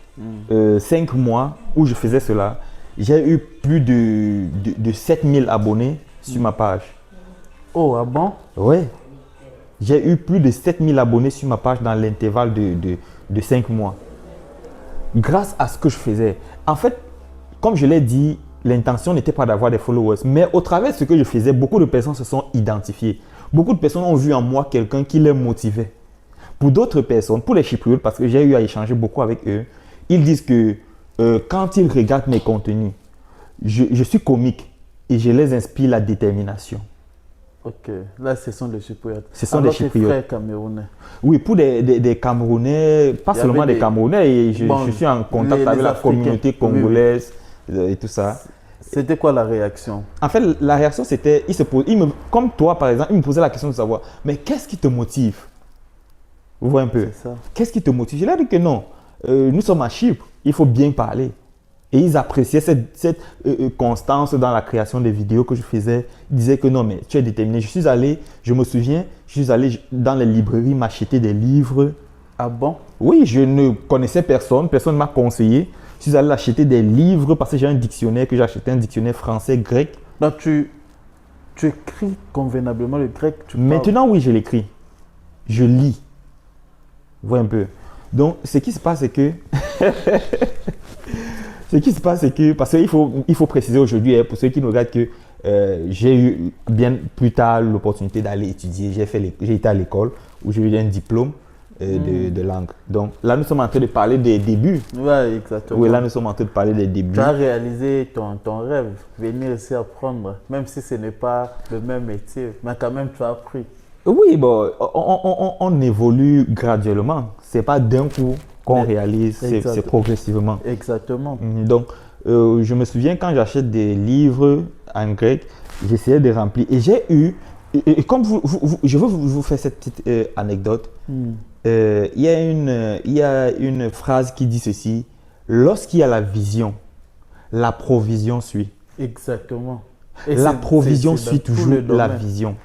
5 mois où je faisais cela, j'ai eu plus de 7000 abonnés sur ma page.
Oh, ah bon?
Oui. J'ai eu plus de 7000 abonnés sur ma page dans l'intervalle de 5 mois. Grâce à ce que je faisais. En fait, comme je l'ai dit, l'intention n'était pas d'avoir des followers. Mais au travers de ce que je faisais, beaucoup de personnes se sont identifiées. Beaucoup de personnes ont vu en moi quelqu'un qui les motivait. Pour d'autres personnes, pour les Chypriotes, parce que j'ai eu à échanger beaucoup avec eux, ils disent que quand ils regardent mes contenus, je suis comique et je les inspire la détermination.
Ok, là ce sont des Chypriotes.
Ce sont des Chypriotes.
Frères camerounais.
Oui, pour des Camerounais, pas seulement des Camerounais, et je suis en contact avec la communauté congolaise et tout ça.
C'était quoi la réaction?
En fait, la réaction c'était, comme toi par exemple, il me posait la question de savoir, mais qu'est-ce qui te motive? Vous voyez un peu? Qu'est-ce qui te motive? Je leur ai dit que non, nous sommes à Chypre, il faut bien parler. Et ils appréciaient cette constance dans la création des vidéos que je faisais. Ils disaient que non, mais tu es déterminé. Je me souviens, je suis allé dans les librairies m'acheter des livres.
Ah bon?
Oui, je ne connaissais personne, personne ne m'a conseillé. Je suis allé acheter des livres parce que j'ai un dictionnaire, que j'ai acheté un dictionnaire français, grec.
Donc tu écris convenablement le grec?
Maintenant, oui, je l'écris. Je lis. Vous voyez un peu. Donc, ce qui se passe, c'est que... parce qu'il faut préciser aujourd'hui, pour ceux qui nous regardent, que j'ai eu bien plus tard l'opportunité d'aller étudier. J'ai été à l'école où j'ai eu un diplôme de langue. Donc là, nous sommes en train de parler des débuts.
Oui, exactement.
Oui, là, nous sommes en train de parler des débuts.
Tu as réalisé ton rêve, venir ici apprendre, même si ce n'est pas le même métier, mais quand même, tu as appris.
Oui, bon, on évolue graduellement. Ce n'est pas d'un coup qu'on réalise, c'est progressivement.
Exactement.
Donc, je me souviens quand j'achète des livres en grec, j'essayais de remplir. Et j'ai eu, et comme je veux vous faire cette petite anecdote. Il y a une phrase qui dit ceci: lorsqu'il y a la vision, la provision suit.
Exactement.
Et la provision suit toujours la vision.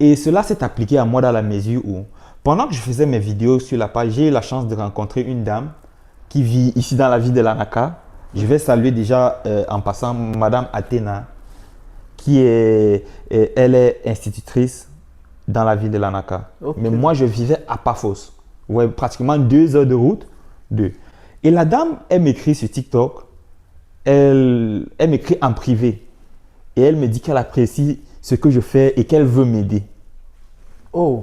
Et cela s'est appliqué à moi dans la mesure où, pendant que je faisais mes vidéos sur la page, j'ai eu la chance de rencontrer une dame qui vit ici dans la ville de Lanaka. Je vais saluer déjà en passant Madame Athéna, elle est institutrice dans la ville de Lanaka. Okay. Mais moi, je vivais à Paphos. Ouais, pratiquement 2 heures de route. Et la dame, elle m'écrit sur TikTok. Elle m'écrit en privé. Et elle me dit qu'elle apprécie ce que je fais et qu'elle veut m'aider.
Oh,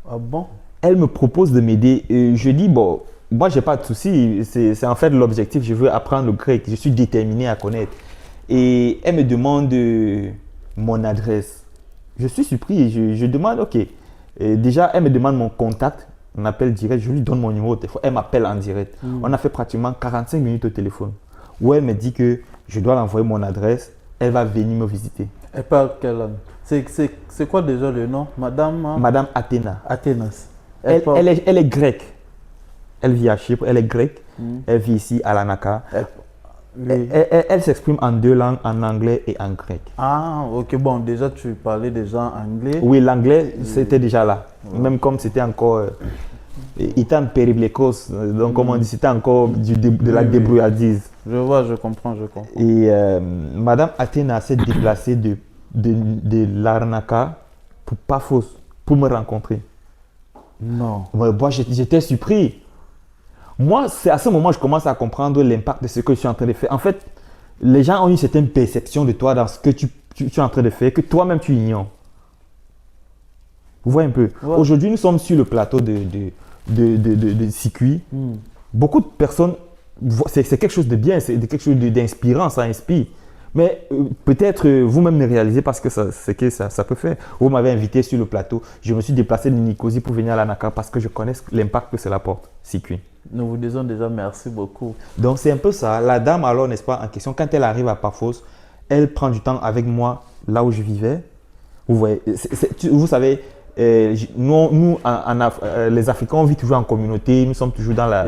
ah bon?
Elle me propose de m'aider. Je dis, bon, moi, je n'ai pas de souci. C'est en fait l'objectif. Je veux apprendre le grec. Je suis déterminé à connaître. Et elle me demande mon adresse. Je suis surpris. Je demande, ok. Déjà, elle me demande mon contact. On appelle direct. Je lui donne mon numéro de téléphone. Elle m'appelle en direct. On a fait pratiquement 45 minutes au téléphone. Où elle me dit que je dois l'envoyer mon adresse. Elle va venir me visiter.
Elle parle quelle langue? C'est quoi déjà le nom?
Madame Athéna.
Athénas.
Elle est grecque. Elle vit à Chypre. Elle est grecque. Elle vit ici à Lanaka. Elle s'exprime en 2 langues, en anglais et en grec.
Ah, ok. Bon, déjà, tu parlais déjà anglais.
Oui, l'anglais, c'était déjà là. Ouais. Même comme c'était encore... Itan periblecos. Donc, comme on dit, c'était encore de la débrouillardise.
Je vois, je comprends.
Et Madame Athéna s'est déplacée de Larnaca pour Paphos, pour me rencontrer.
Non.
Moi, j'étais surpris. Moi, c'est à ce moment que je commence à comprendre l'impact de ce que je suis en train de faire. En fait, les gens ont une certaine perception de toi dans ce que tu es en train de faire, que toi-même tu ignores. Vous voyez un peu. Ouais. Aujourd'hui, nous sommes sur le plateau de circuit. Beaucoup de personnes, c'est quelque chose de bien, c'est quelque chose d'inspirant, ça inspire. Mais peut-être vous-même ne réalisez pas ce que ça peut faire. Vous m'avez invité sur le plateau. Je me suis déplacé de Nicosie pour venir à Lanaka parce que je connais l'impact que cela porte, circuit.
Nous vous disons déjà merci beaucoup.
Donc c'est un peu ça. La dame alors, n'est-ce pas, en question, quand elle arrive à Paphos, elle prend du temps avec moi là où je vivais. Vous voyez, vous savez, nous les Africains, on vit toujours en communauté, nous sommes toujours dans la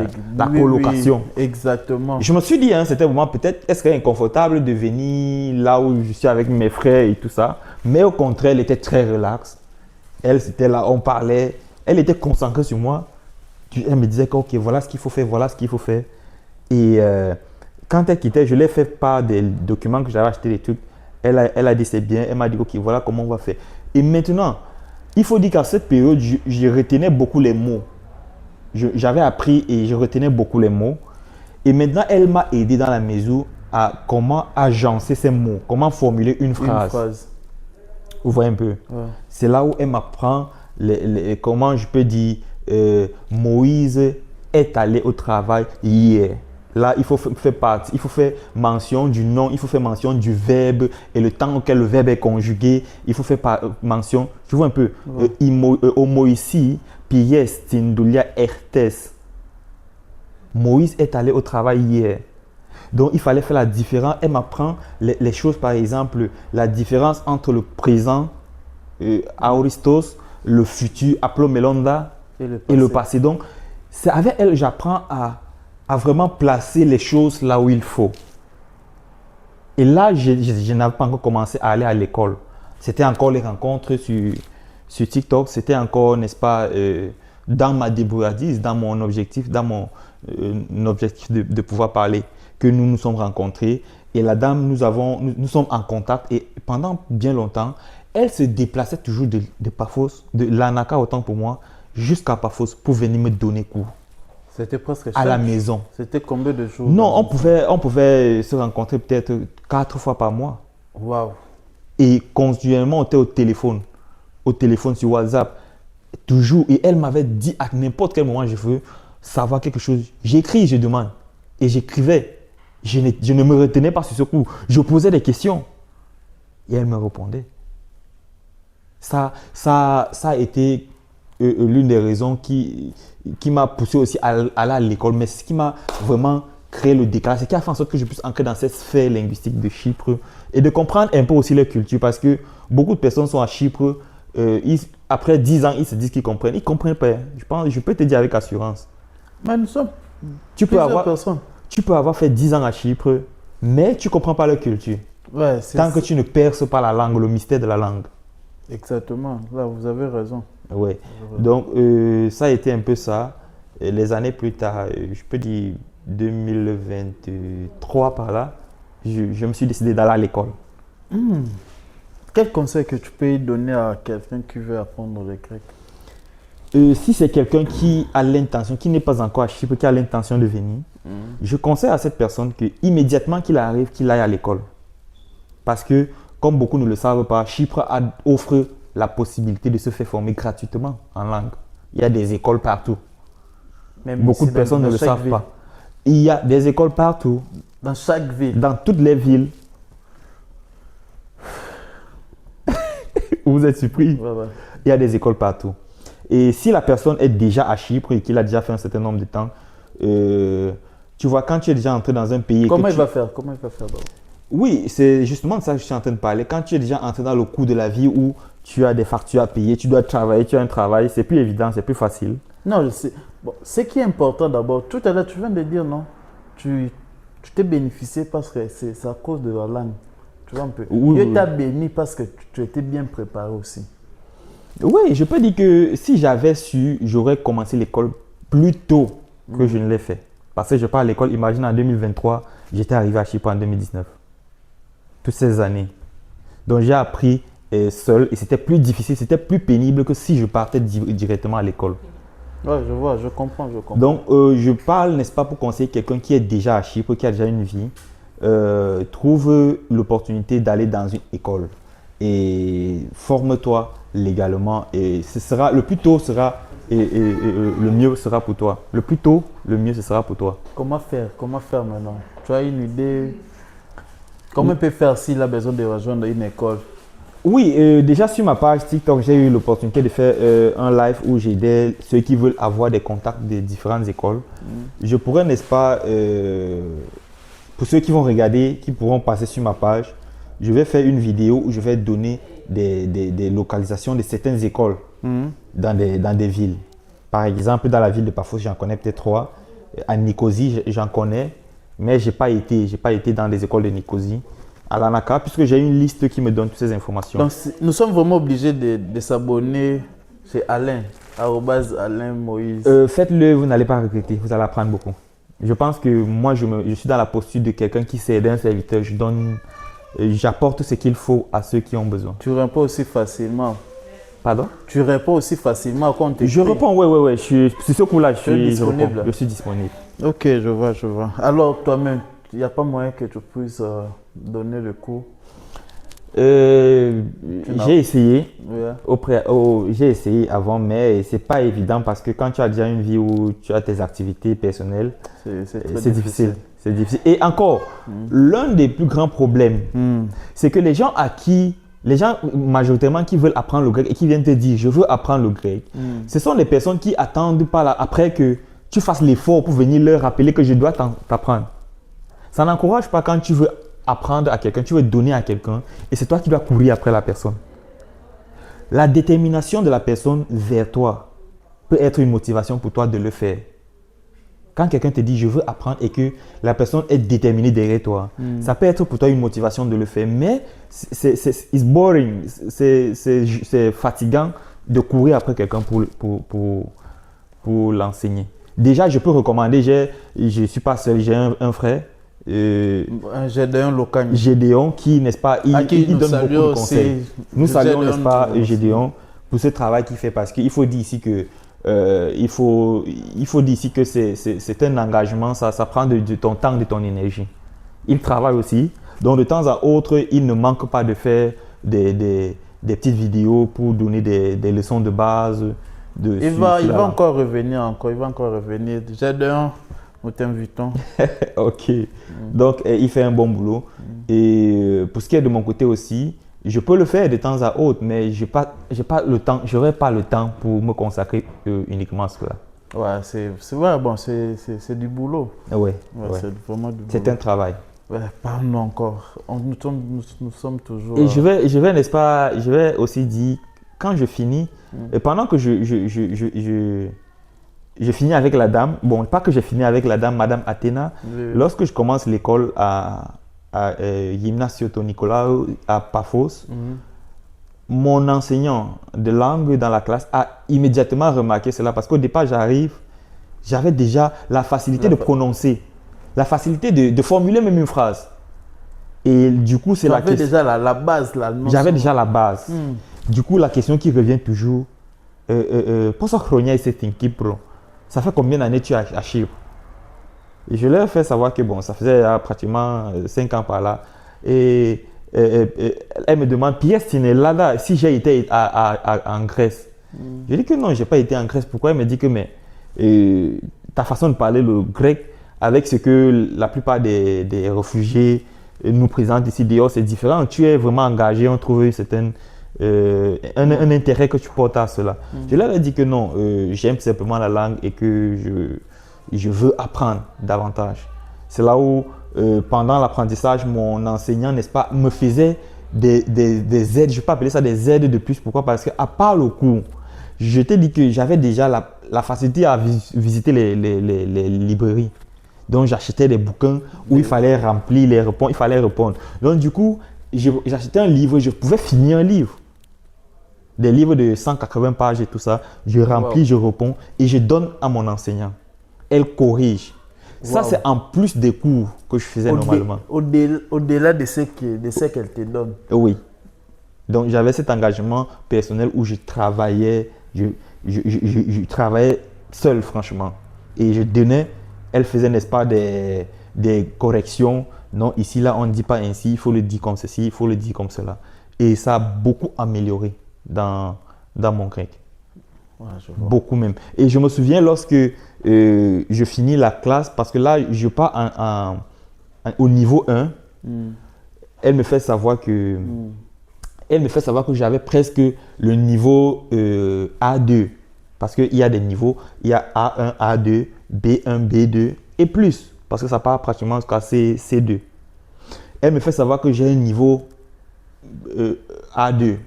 colocation.
Oui, exactement.
Je me suis dit, c'était un moment, peut-être, est-ce qu'il est inconfortable de venir là où je suis avec mes frères et tout ça. Mais au contraire, elle était très relaxe. Elle, c'était là, on parlait. Elle était concentrée sur moi. Elle me disait que, ok, voilà ce qu'il faut faire, voilà ce qu'il faut faire. Et quand elle quittait, je l'ai fait par des documents que j'avais achetés, des trucs. Elle a dit c'est bien. Elle m'a dit, ok, voilà comment on va faire. Et maintenant, il faut dire qu'à cette période, je retenais beaucoup les mots. J'avais appris et je retenais beaucoup les mots. Et maintenant, elle m'a aidé dans la mesure à comment agencer ces mots, comment formuler une phrase. Vous voyez un peu?
Ouais.
C'est là où elle m'apprend comment je peux dire Moïse est allé au travail hier. Là, il faut faire mention du nom, il faut faire mention du verbe et le temps auquel le verbe est conjugué. Il faut faire mention, tu vois un peu, homo ici, pièce, tindulia, ertes. Moïse est allé au travail hier. Donc, il fallait faire la différence. Elle m'apprend les choses, par exemple, la différence entre le présent, aoristos, le futur, aplomelonda, et le passé. Donc, c'est avec elle que j'apprends à vraiment placer les choses là où il faut. Et là, je n'avais pas encore commencé à aller à l'école. C'était encore les rencontres sur TikTok. C'était encore, n'est-ce pas, dans ma débrouillardise, dans mon objectif, objectif de pouvoir parler, que nous nous sommes rencontrés. Et la dame, nous sommes en contact. Et pendant bien longtemps, elle se déplaçait toujours de Paphos, de Lanaka autant pour moi, jusqu'à Paphos pour venir me donner cours.
C'était presque
à la maison.
C'était combien de jours?
Non, on pouvait se rencontrer peut-être 4 fois par mois.
Waouh.
Et continuellement, on était au téléphone sur WhatsApp, toujours. Et elle m'avait dit à n'importe quel moment je veux savoir quelque chose. J'écris, je demande. Et j'écrivais. Je ne me retenais pas sur ce coup. Je posais des questions. Et elle me répondait. Ça a été l'une des raisons qui m'a poussé aussi à aller à l'école, mais ce qui m'a vraiment créé le décalage, c'est qui a fait en sorte que je puisse entrer dans cette sphère linguistique de Chypre et de comprendre un peu aussi leur culture, parce que beaucoup de personnes sont à Chypre, après 10 ans, ils se disent qu'ils comprennent. Ils ne comprennent pas. Je peux te dire avec assurance.
Mais nous sommes
tu peux avoir fait 10 ans à Chypre, mais tu ne comprends pas leur culture.
Ouais,
tant que tu ne perces pas la langue, le mystère de la langue.
Exactement, là vous avez raison.
Oui, donc ça a été un peu ça. Et les années plus tard, je peux dire 2023 par là, je me suis décidé d'aller à l'école.
Quel conseil que tu peux donner à quelqu'un qui veut apprendre le grec?
Si c'est quelqu'un qui a l'intention, qui n'est pas encore à Chypre, qui a l'intention de venir, je conseille à cette personne que immédiatement qu'il arrive, qu'il aille à l'école. Parce que, comme beaucoup ne le savent pas, Chypre offre la possibilité de se faire former gratuitement en langue. Il y a des écoles partout.
Même
beaucoup de personnes ne le savent pas. Il y a des écoles partout.
Dans chaque ville.
Dans toutes les villes. Vous êtes surpris?
Ouais.
Il y a des écoles partout. Et si la personne est déjà à Chypre et qu'il a déjà fait un certain nombre de temps, tu vois, quand tu es déjà entré dans un pays…
Comment il va faire d'abord?
Oui, c'est justement de ça que je suis en train de parler. Quand tu es déjà entré dans le coût de la vie où tu as des factures à payer, tu dois travailler, tu as un travail, c'est plus évident, c'est plus facile.
Non, ce qui est important d'abord, tout à l'heure, tu viens de dire non, tu t'es bénéficié parce que c'est à cause de la langue. Tu vois un peu. Dieu t'a béni parce que tu étais bien préparé aussi.
Oui, je peux dire que si j'avais su, j'aurais commencé l'école plus tôt que je ne l'ai fait. Parce que je pars à l'école, imagine en 2023, j'étais arrivé à Chypre en 2019. Toutes ces années. Donc j'ai appris seul et c'était plus difficile, c'était plus pénible que si je partais directement à l'école.
Ouais, je vois, je comprends.
Donc je parle, n'est-ce pas, pour conseiller quelqu'un qui est déjà à Chypre, qui a déjà une vie, trouve l'opportunité d'aller dans une école et forme-toi légalement et le plus tôt sera le mieux sera pour toi. Le plus tôt, le mieux ce sera pour toi.
Comment faire maintenant? Tu as une idée? Comment il peut faire s'il a besoin de rejoindre une école?
Oui, déjà sur ma page TikTok, j'ai eu l'opportunité de faire un live où j'aidais ceux qui veulent avoir des contacts de différentes écoles. Je pourrais, n'est-ce pas, pour ceux qui vont regarder, qui pourront passer sur ma page, je vais faire une vidéo où je vais donner des localisations de certaines écoles dans des villes. Par exemple, dans la ville de Paphos, j'en connais peut-être 3. À Nicosie, j'en connais, mais je n'ai pas été dans les écoles de Nicosie. À l'ANACA, puisque j'ai une liste qui me donne toutes ces informations.
Donc, nous sommes vraiment obligés de s'abonner chez Alain, @Alain Moïse.
Faites-le, vous n'allez pas regretter, vous allez apprendre beaucoup. Je pense que moi, je suis dans la posture de quelqu'un qui sait aider un serviteur. J'apporte ce qu'il faut à ceux qui ont besoin.
Tu réponds aussi facilement.
Pardon?
Tu réponds aussi facilement quand on t'écrit.
Je réponds, oui. C'est ce coup-là, je suis disponible. Je suis disponible.
Ok, je vois. Alors, toi-même, Il n'y a pas moyen que tu puisses donner le cours.
J'ai essayé.
Ouais.
J'ai essayé avant, mais c'est pas évident parce que quand tu as déjà une vie où tu as tes activités personnelles, c'est difficile. C'est difficile. Et encore, l'un des plus grands problèmes, c'est que les gens majoritairement qui veulent apprendre le grec et qui viennent te dire je veux apprendre le grec, ce sont les personnes qui attendent après que tu fasses l'effort pour venir leur rappeler que je dois t'apprendre. Ça n'encourage pas quand tu veux apprendre à quelqu'un, tu veux donner à quelqu'un et c'est toi qui dois courir après la personne. La détermination de la personne vers toi peut être une motivation pour toi de le faire. Quand quelqu'un te dit je veux apprendre et que la personne est déterminée derrière toi, ça peut être pour toi une motivation de le faire, mais c'est boring, c'est fatigant de courir après quelqu'un pour l'enseigner. Déjà, je peux recommander, je ne suis pas seul, j'ai un frère.
Gédéon Lokani.
Gédéon qui, n'est-ce pas, il donne beaucoup de conseils. Nous saluons, n'est-ce pas, Gédéon pour ce travail qu'il fait parce qu'il faut dire ici que il faut dire ici que c'est un engagement, ça prend de ton temps, de ton énergie. Il travaille aussi, donc de temps à autre, il ne manque pas de faire des petites vidéos pour donner des leçons de base.
Il va encore revenir. Gédéon, nous t'invitons.
Ok, donc il fait un bon boulot. Et pour ce qui est de mon côté aussi, je peux le faire de temps à autre, mais je n'aurai pas le temps pour me consacrer uniquement à cela.
Ouais, c'est vrai, bon, c'est du boulot.
Ouais.
C'est vraiment du boulot.
C'est un travail.
Ouais, parle-nous encore. Nous sommes toujours...
Et je vais, n'est-ce pas, je vais aussi dire, quand je finis, et pendant que je finis avec la dame, bon, pas que j'ai fini avec la dame, Madame Athéna, lorsque je commence l'école à Gymnasio Nicolas à Paphos, mon enseignant de langue dans la classe a immédiatement remarqué cela parce qu'au départ, j'avais déjà la facilité de prononcer, la facilité de formuler même une phrase. Et du coup, c'est la question.
Déjà la base.
J'avais déjà la base. Du coup, la question qui revient toujours, ça fait combien d'années tu es à Chypre? Et je leur ai fait savoir que bon, ça faisait pratiquement 5 ans par là. Et elle me demande, Pierre Stinelada, si j'ai été en Grèce. Je dis que non, je n'ai pas été en Grèce. Pourquoi? Elle me dit que mais, ta façon de parler le grec avec ce que la plupart des réfugiés nous présentent ici dehors, c'est différent. Tu es vraiment engagé, on trouve un intérêt que tu portes à cela. Je leur ai dit que non, j'aime simplement la langue et que je veux apprendre davantage. C'est là où, pendant l'apprentissage, mon enseignant, n'est-ce pas, me faisait des aides. Je peux appeler ça des aides de plus. Pourquoi? Parce qu'à part le cours, je t'ai dit que j'avais déjà la facilité à visiter les librairies. Donc, j'achetais des bouquins où il fallait remplir les réponses, il fallait répondre. Donc, du coup, j'achetais un livre, je pouvais finir un livre. Des livres de 180 pages et tout ça. Je remplis, je réponds et je donne à mon enseignant. Elle corrige. Ça, c'est en plus des cours que je faisais normalement.
Au-delà de ce qu'elle te donne.
Oui. Donc, j'avais cet engagement personnel où je travaillais, je travaillais seul, franchement. Et je donnais, elle faisait, n'est-ce pas, des corrections. Non, ici, là, on ne dit pas ainsi, il faut le dire comme ceci, il faut le dire comme cela. Et ça a beaucoup amélioré dans mon grec.
Ouais,
beaucoup même. Et je me souviens lorsque je finis la classe, parce que là, je pars au niveau 1, elle me fait savoir que j'avais presque le niveau A2. Parce qu'il y a des niveaux, il y a A1, A2, B1, B2 et plus. Parce que ça part pratiquement jusqu'à C2. Elle me fait savoir que j'ai un niveau A2.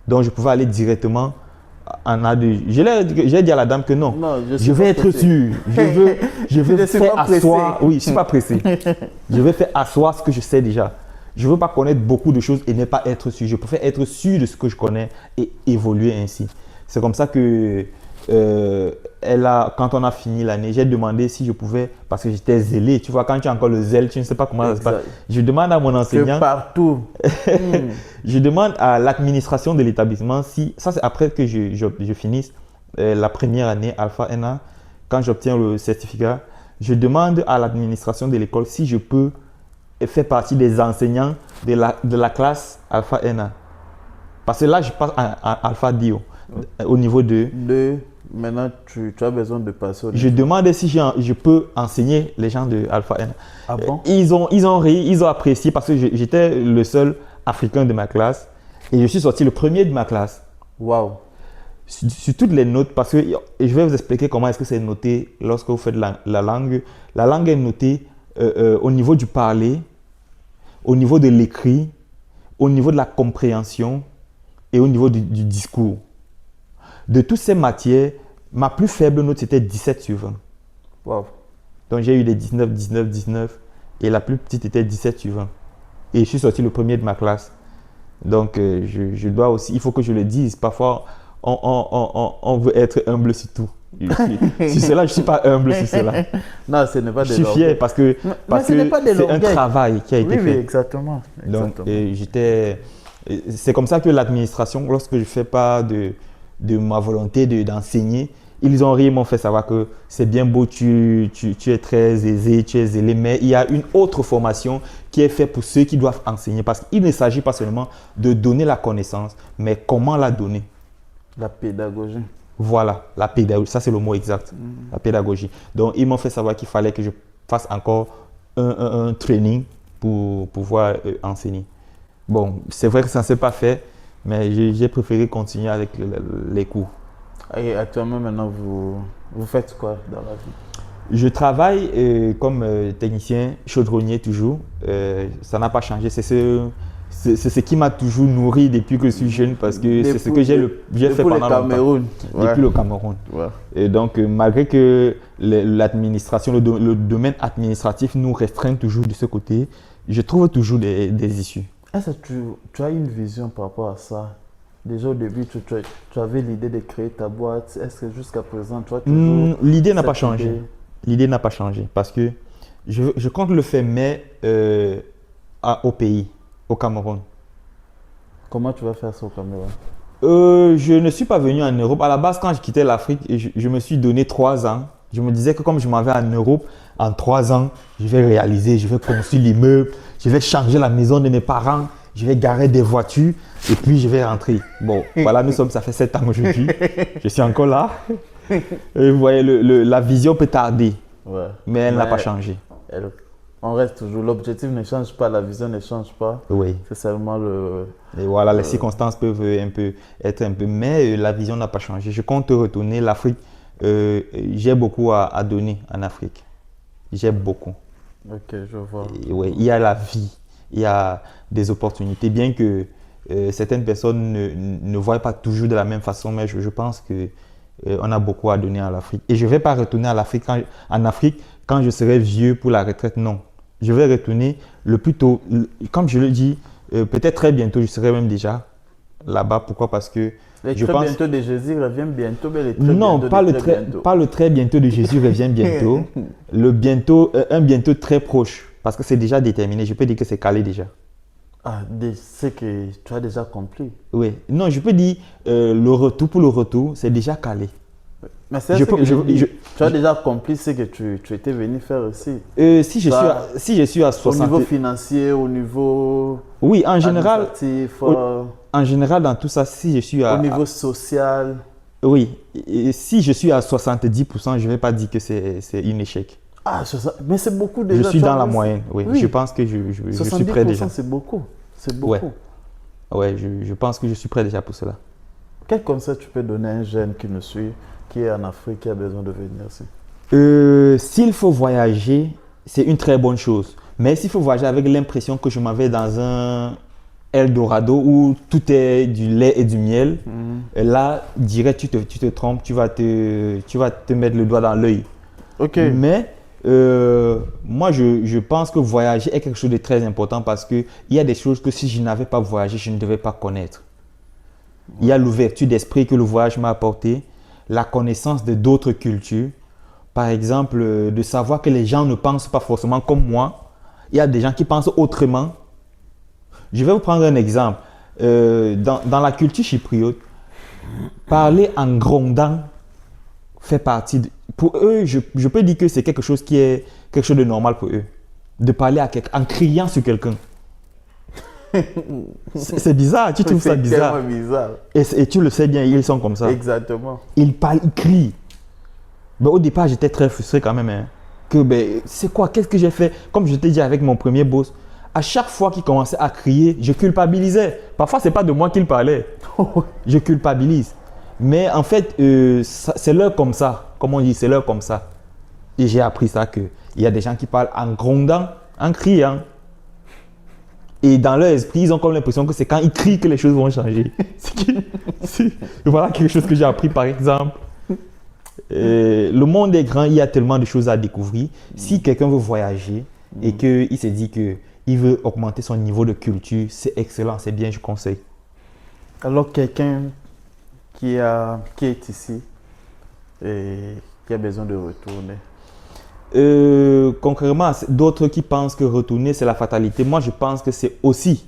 Donc, je pouvais aller directement en A2. J'ai dit à la dame que non, je vais être sûr. Je veux faire asseoir. Oui, je ne suis pas pressé. Je vais faire asseoir ce que je sais déjà. Je ne veux pas connaître beaucoup de choses et ne pas être sûr. Je préfère être sûr de ce que je connais et évoluer ainsi. C'est comme ça que quand on a fini l'année, j'ai demandé si je pouvais, parce que j'étais zélé. Tu vois, quand tu as encore le zèle, tu ne sais pas comment ça se passe. Je demande à mon enseignant.
Partout.
Je demande à l'administration de l'établissement si, ça c'est après que je finisse la première année Alpha NA, quand j'obtiens le certificat, je demande à l'administration de l'école si je peux faire partie des enseignants de la classe Alpha NA. Parce que là, je passe à Alpha Dio, au niveau de...
Maintenant, tu as besoin de passer au
Je demande si je peux enseigner les gens de Alpha NA.
Ah bon?
Ils ont ri, ils ont apprécié parce que j'étais le seul Africain de ma classe et je suis sorti le premier de ma classe.
Waouh!
Sur toutes les notes, parce que et je vais vous expliquer comment est-ce que c'est noté lorsque vous faites la langue. La langue est notée au niveau du parler, au niveau de l'écrit, au niveau de la compréhension et au niveau du discours. De toutes ces matières, ma plus faible note c'était 17 sur 20.
Waouh!
Donc j'ai eu des 19, 19, 19 et la plus petite était 17 sur 20. Et je suis sorti le premier de ma classe. Donc je dois aussi, il faut que je le dise, parfois on veut être humble sur tout. Sur cela, je ne suis pas humble sur cela.
Non, ce n'est pas de
l'orgueil. Je suis fier parce que c'est un travail qui a été fait.
Oui, exactement.
Donc, c'est comme ça que l'administration, lorsque je ne fais pas de ma volonté d'enseigner, ils ont ri, m'ont fait savoir que c'est bien beau, tu es très aisé, tu es zélé, mais il y a une autre formation qui est faite pour ceux qui doivent enseigner. Parce qu'il ne s'agit pas seulement de donner la connaissance, mais comment la donner.
La pédagogie.
Voilà, la pédagogie, ça c'est le mot exact, la pédagogie. Donc, ils m'ont fait savoir qu'il fallait que je fasse encore un training pour pouvoir enseigner. Bon, c'est vrai que ça ne s'est pas fait, mais j'ai préféré continuer avec les cours.
Et actuellement, maintenant, vous faites quoi dans la vie?
Je travaille comme technicien chaudronnier toujours. Ça n'a pas changé. C'est ce qui m'a toujours nourri depuis que je suis jeune parce que c'est ce que j'ai fait pendant longtemps. Depuis le Cameroun. Ouais. Et donc, malgré que l'administration, le domaine administratif nous restreint toujours de ce côté, je trouve toujours des issues.
Est-ce que tu as une vision par rapport à ça? Déjà au début, tu avais l'idée de créer ta boîte. Est-ce que jusqu'à présent, tu as toujours...
L'idée n'a pas changé. L'idée n'a pas changé parce que je compte le faire, mais au pays, au Cameroun.
Comment tu vas faire ça au Cameroun?
Je ne suis pas venu en Europe. À la base, quand je quittais l'Afrique, je me suis donné 3 ans. Je me disais que comme je m'en vais en Europe, en 3 ans, je vais réaliser, je vais construire l'immeuble, je vais changer la maison de mes parents, je vais garer des voitures et puis je vais rentrer. Bon, voilà, ça fait 7 ans aujourd'hui. Je suis encore là. Et vous voyez, la vision peut tarder, mais elle n'a pas changé.
On reste toujours. L'objectif ne change pas, la vision ne change pas.
Oui.
C'est seulement
Et voilà, les circonstances peuvent être un peu, mais la vision n'a pas changé. Je compte retourner l'Afrique. J'ai beaucoup à donner en Afrique. J'ai beaucoup.
Ok, je vois.
Et, ouais, il y a la vie, il y a des opportunités, bien que certaines personnes ne voient pas toujours de la même façon, mais je pense que on a beaucoup à donner à l'Afrique. Et je ne vais pas retourner en Afrique quand je serai vieux pour la retraite, non. Je vais retourner le plus tôt, comme je le dis, peut-être très bientôt, je serai même déjà là-bas. Pourquoi? Parce que
bientôt de Jésus revient bientôt, mais
pas le très bientôt de Jésus revient bientôt. Le bientôt, un bientôt très proche, parce que c'est déjà déterminé. Je peux dire que c'est calé déjà.
Ah, c'est que tu as déjà accompli.
Oui, non, je peux dire le retour, c'est déjà calé.
Mais c'est tu as déjà accompli ce que tu étais venu faire aussi.
Si je suis à 60...
Au niveau financier, au niveau...
Oui, en général, en général, dans tout ça, si je suis
au niveau social...
Oui, et si je suis à 70%, je ne vais pas dire que c'est un échec.
Ah, mais c'est beaucoup déjà.
Je suis dans la moyenne, oui. Je pense que je suis prêt déjà.
70%, c'est beaucoup. C'est beaucoup.
Ouais, je pense que je suis prêt déjà pour cela.
Quel conseil tu peux donner à un jeune qui nous suit, qui est en Afrique, qui a besoin de venir ici?
S'il faut voyager, c'est une très bonne chose. Mais s'il faut voyager avec l'impression que je m'en vais dans un Eldorado où tout est du lait et du miel, là, direct, tu te trompes, tu vas te mettre le doigt dans l'œil.
Ok.
Mais moi, je pense que voyager est quelque chose de très important parce qu'il y a des choses que si je n'avais pas voyagé, je ne devais pas connaître. Il y a l'ouverture d'esprit que le voyage m'a apporté, la connaissance de d'autres cultures. Par exemple, de savoir que les gens ne pensent pas forcément comme moi. Il y a des gens qui pensent autrement. Je vais vous prendre un exemple. Dans la culture chypriote, parler en grondant fait partie pour eux, je peux dire que c'est quelque chose qui est quelque chose de normal pour eux. De parler à quelqu'un en criant sur quelqu'un. C'est bizarre, tu trouves ça bizarre.
C'est tellement bizarre.
Et tu le sais bien, ils sont comme ça.
Exactement.
Ils parlent, ils crient. Ben, au départ, j'étais très frustré quand même. Hein. Que ben, c'est quoi, qu'est-ce que j'ai fait? Comme je t'ai dit avec mon premier boss, à chaque fois qu'il commençait à crier, je culpabilisais. Parfois, c'est pas de moi qu'il parlait. Je culpabilise. Mais en fait, c'est l'heure comme ça. Comme on dit, c'est l'heure comme ça. Et j'ai appris ça qu'il y a des gens qui parlent en grondant, en criant. Et dans leur esprit, ils ont comme l'impression que c'est quand ils crient que les choses vont changer. Voilà quelque chose que j'ai appris par exemple. Le monde est grand, il y a tellement de choses à découvrir. Si quelqu'un veut voyager et qu'il se dit qu'il veut augmenter son niveau de culture, c'est excellent, c'est bien, je conseille.
Alors quelqu'un qui est ici et qui a besoin de retourner.
Concrètement, d'autres qui pensent que retourner c'est la fatalité. Moi, je pense que c'est aussi.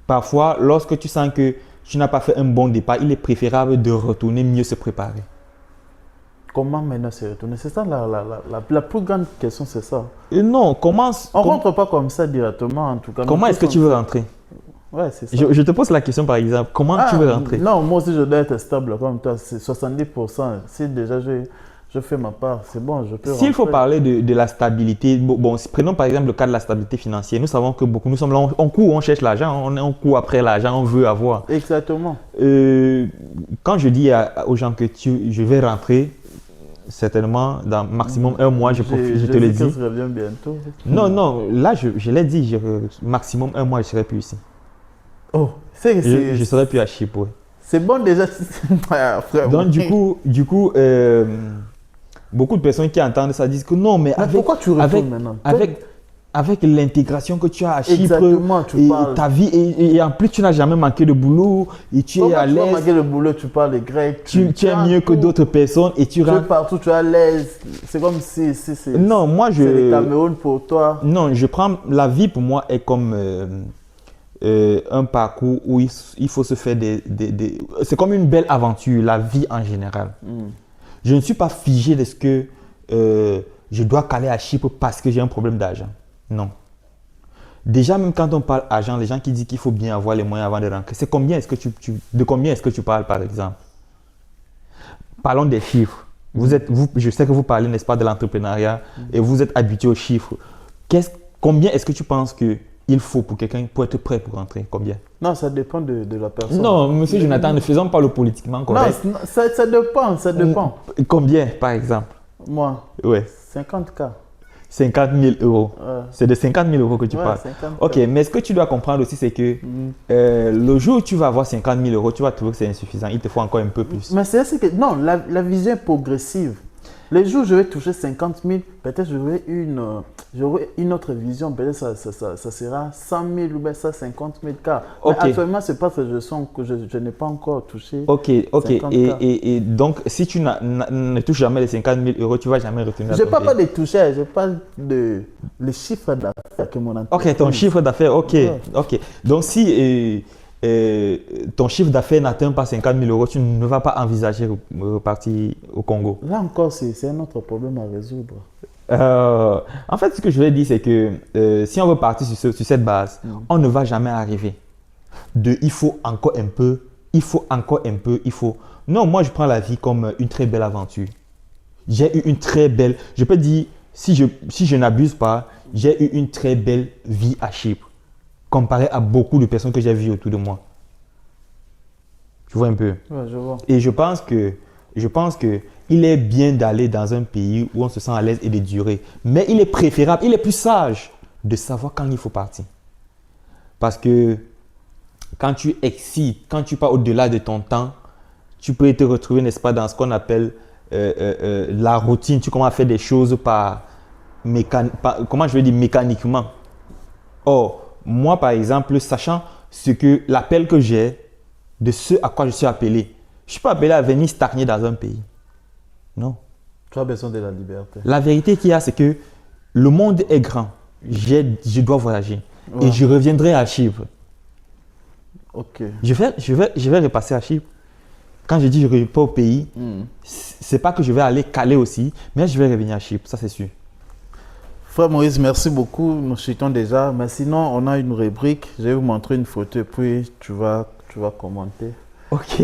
Parfois, lorsque tu sens que tu n'as pas fait un bon départ, il est préférable de retourner, mieux se préparer.
Comment maintenant se retourner? C'est ça la plus grande question, c'est ça.
Non, comment...
On ne rentre pas comme ça directement en tout cas.
Comment est-ce que tu veux rentrer?
Ouais, c'est ça.
Je te pose la question par exemple, comment tu veux rentrer?
Non, moi aussi je dois être stable comme toi, c'est 70%. Si déjà je fais ma part, c'est bon, je peux rentrer.
S'il faut parler de la stabilité, bon, prenons par exemple le cas de la stabilité financière. Nous savons que nous sommes là, on court, on cherche l'argent, on court après l'argent, on veut avoir.
Exactement.
Quand je dis aux gens que je vais rentrer, certainement dans maximum un mois, je te le dis.
Je reviens bientôt.
Non, là je l'ai dit, maximum un mois, je ne serai plus ici.
Oh,
je ne serai plus à Chypre. Ouais.
C'est bon déjà.
Donc du coup, beaucoup de personnes qui entendent ça disent que non, mais
pourquoi tu retournes maintenant?
Avec l'intégration que tu as à Chypre,
tu parles.
Ta vie, et en plus tu n'as jamais manqué de boulot, et tu es à l'aise.
Tu n'as manqué de boulot, tu parles grec.
Tu es mieux que d'autres personnes et tu rentres.
Tu es partout, tu es à l'aise. C'est comme si c'est
le
Cameroun pour toi.
Non, je prends la vie pour moi est comme un parcours où il faut se faire c'est comme une belle aventure, la vie en général. Je ne suis pas figé de ce que je dois caler à Chypre parce que j'ai un problème d'argent. Non. Déjà, même quand on parle argent, les gens qui disent qu'il faut bien avoir les moyens avant de rentrer, c'est combien est-ce que de combien est-ce que tu parles par exemple? Parlons des chiffres. Je sais que vous parlez, n'est-ce pas, de l'entrepreneuriat et vous êtes habitué aux chiffres. Combien est-ce que tu penses qu'il faut pour quelqu'un pour être prêt pour rentrer? Combien?
Non, ça dépend de la personne.
Non, monsieur Jonathan, ne faisons pas le politiquement correct.
Non, ça dépend.
Combien, par exemple?
Moi?
Ouais.
50K.
50 000 euros. C'est de 50 000 euros que tu parles.
50K.
Ok, mais ce que tu dois comprendre aussi, c'est que le jour où tu vas avoir 50 000 euros, tu vas trouver que c'est insuffisant. Il te faut encore un peu plus.
Mais c'est que, non, la vision est progressive. Les jours où je vais toucher 50 000, peut-être j'aurai une autre vision. Peut-être ça sera 100 000 ou bien ça 50 000 cas. Okay. Mais actuellement, c'est parce que je sens que je n'ai pas encore touché.
Ok. Et donc, si tu ne touches jamais les 50 000 euros, tu ne vas jamais retourner à
je ne parle pas de toucher, je parle de le chiffre d'affaires que mon entreprise.
Ok, ton chiffre d'affaires, ok. Donc, si ton chiffre d'affaires n'atteint pas 50 000 euros, tu ne vas pas envisager repartir au Congo.
Là encore, c'est un autre problème à résoudre.
En fait, ce que je vais dire, c'est que si on veut partir sur cette base, on ne va jamais arriver. Il faut encore un peu, Non, moi, je prends la vie comme une très belle aventure. J'ai eu une très belle... Je peux dire, si je n'abuse pas, j'ai eu une très belle vie à Chypre, comparé à beaucoup de personnes que j'ai vues autour de moi. Tu vois un peu?
Ouais, je vois.
Et je pense que il est bien d'aller dans un pays où on se sent à l'aise et de durer. Mais il est préférable, il est plus sage de savoir quand il faut partir. Parce que quand tu excites, quand tu pars au-delà de ton temps, tu peux te retrouver, n'est-ce pas, dans ce qu'on appelle la routine. Tu commences à faire des choses mécaniquement. Or, moi, par exemple, sachant l'appel que j'ai, de ce à quoi je suis appelé, je ne suis pas appelé à venir stagner dans un pays. Non.
Tu as besoin de la liberté.
La vérité qu'il y a, c'est que le monde est grand. Je dois voyager. Ouais. Et je reviendrai à Chypre.
Ok.
Je vais repasser à Chypre. quand je dis je ne reviens pas au pays, c'est pas que je vais aller caler aussi, mais je vais revenir à Chypre, ça c'est sûr.
Frère Maurice, merci beaucoup. Nous chutons déjà. Mais sinon, on a une rubrique. Je vais vous montrer une photo et puis tu vas commenter.
Ok.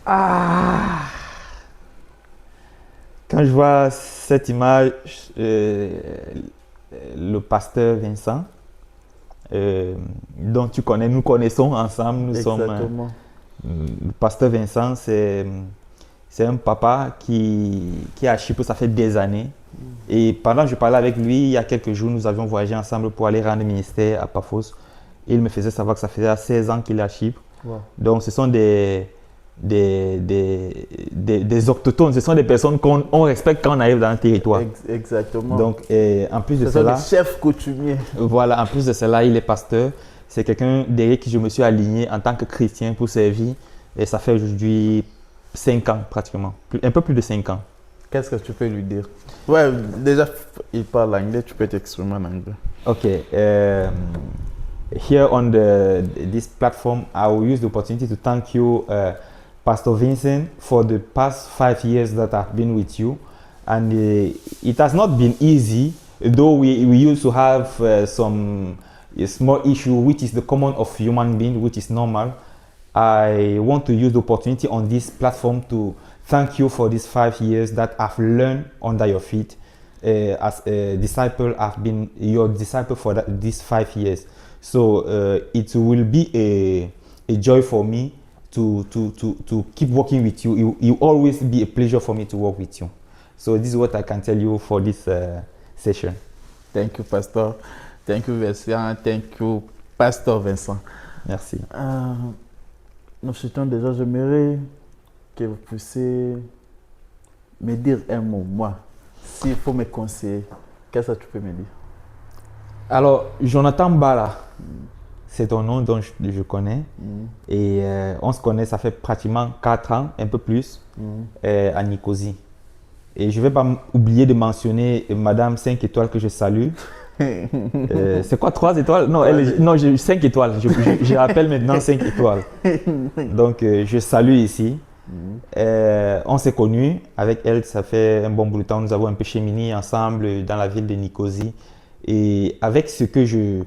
Ah! Quand je vois cette image, le pasteur Vincent, dont tu connais, nous connaissons ensemble, nous sommes.
Exactement.
Le pasteur Vincent, c'est un papa qui est à Chypre, ça fait des années. Et pendant que je parlais avec lui, il y a quelques jours, nous avions voyagé ensemble pour aller rendre ministère à Paphos. Et il me faisait savoir que ça faisait 16 ans qu'il est à Chypre.
Wow.
Donc, ce sont des autochtones, ce sont des personnes qu'on respecte quand on arrive dans un territoire.
Exactement.
Donc, en plus de
Ce sont
cela,
des chefs coutumiers.
voilà, en plus de cela, il est pasteur. C'est quelqu'un derrière qui je me suis aligné en tant que chrétien pour servir. Et ça fait aujourd'hui 5 ans pratiquement, un peu plus de 5 ans.
Qu'est-ce que tu peux lui dire? Ouais, déjà, il parle anglais, tu peux t'exprimer en anglais.
Ok. Here on this platform, I will use the opportunity to thank you, Pastor Vincent, for the past 5 years that I've been with you. And it has not been easy, though we used to have some small issue, which is the common of human being, which is normal. I want to use the opportunity on this platform to thank you for these 5 years that I've learned under your feet. As a disciple, I've been your disciple for these 5 years. So it will be a joy for me to keep working with you. It will always be a pleasure for me to work with you. So this is what I can tell you for this session.
Thank you, Pastor. Thank you, Vincent. Thank you, Pastor Vincent.
Merci.
Nous chutons déjà, j'aimerais que vous puissiez me dire un mot, moi. S'il faut me conseiller, qu'est-ce que tu peux me dire?
Alors, Jonathan Bala, c'est ton nom dont je connais. Et on se connaît, ça fait pratiquement 4 ans, un peu plus, à Nicosie. Et je ne vais pas oublier de mentionner Madame 5 étoiles que je salue. C'est quoi 3 étoiles? Non, non, 5 étoiles. Je rappelle maintenant 5 étoiles. Donc, je salue ici. On s'est connus avec elle, ça fait un bon bout de temps. Nous avons un peu cheminé ensemble dans la ville de Nicosie. Et avec ce que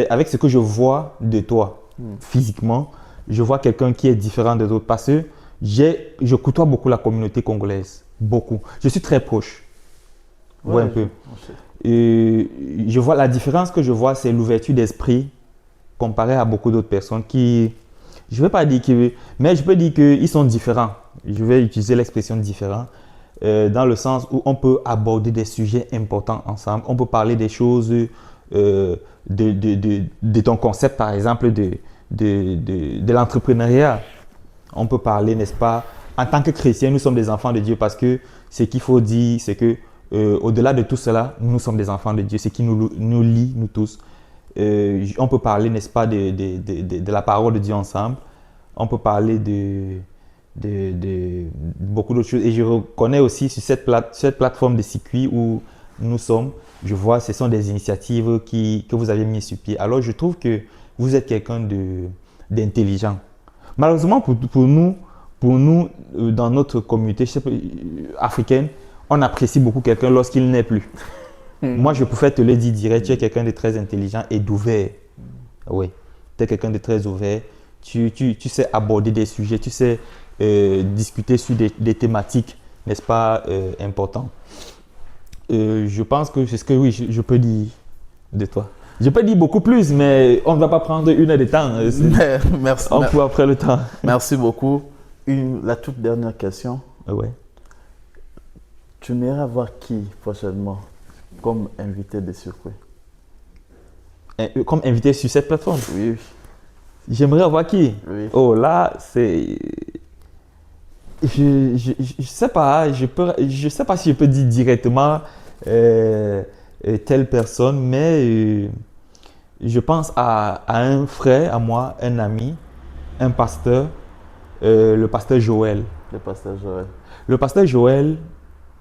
avec ce que je vois de toi physiquement, je vois quelqu'un qui est différent des autres parce que je côtoie beaucoup la communauté congolaise. Beaucoup. Je suis très proche. Ouais, un peu. Et je vois la différence que je vois, c'est l'ouverture d'esprit comparé à beaucoup d'autres personnes qui, je ne vais pas dire que, mais je peux dire qu'ils sont différents. Je vais utiliser l'expression différent dans le sens où on peut aborder des sujets importants ensemble. On peut parler des choses de ton concept, par exemple, de l'entrepreneuriat. On peut parler, n'est-ce pas? En tant que chrétiens, nous sommes des enfants de Dieu parce que ce qu'il faut dire, c'est que au-delà de tout cela, nous sommes des enfants de Dieu, ce qui nous lie, nous tous. On peut parler, n'est-ce pas, de la parole de Dieu ensemble. On peut parler de beaucoup d'autres choses. Et je reconnais aussi sur cette plateforme de circuit où nous sommes, je vois, ce sont des initiatives que vous avez mis sur pied. Alors, je trouve que vous êtes quelqu'un d'intelligent. Malheureusement, pour nous, dans notre communauté africaine, on apprécie beaucoup quelqu'un lorsqu'il n'est plus. Moi, je préfère te le dire direct, tu es quelqu'un de très intelligent et d'ouvert. Oui, tu es quelqu'un de très ouvert. Tu sais aborder des sujets, tu sais discuter sur des thématiques, n'est-ce pas, importantes. Je pense que c'est ce que oui, je peux dire de toi. Je peux dire beaucoup plus, mais on ne va pas prendre 1 heure de temps.
Merci.
On peut après le temps.
Merci beaucoup. La toute dernière question.
Ouais.
Tu n'iras voir qui prochainement comme invité de circuit?
Comme invité sur cette plateforme?
Oui.
J'aimerais avoir qui?
Oui.
Oh là, c'est... Je sais pas, je sais pas si je peux dire directement telle personne, mais je pense à un frère, à moi, un ami, un pasteur, le pasteur Joël.
Le pasteur Joël.
Le pasteur Joël,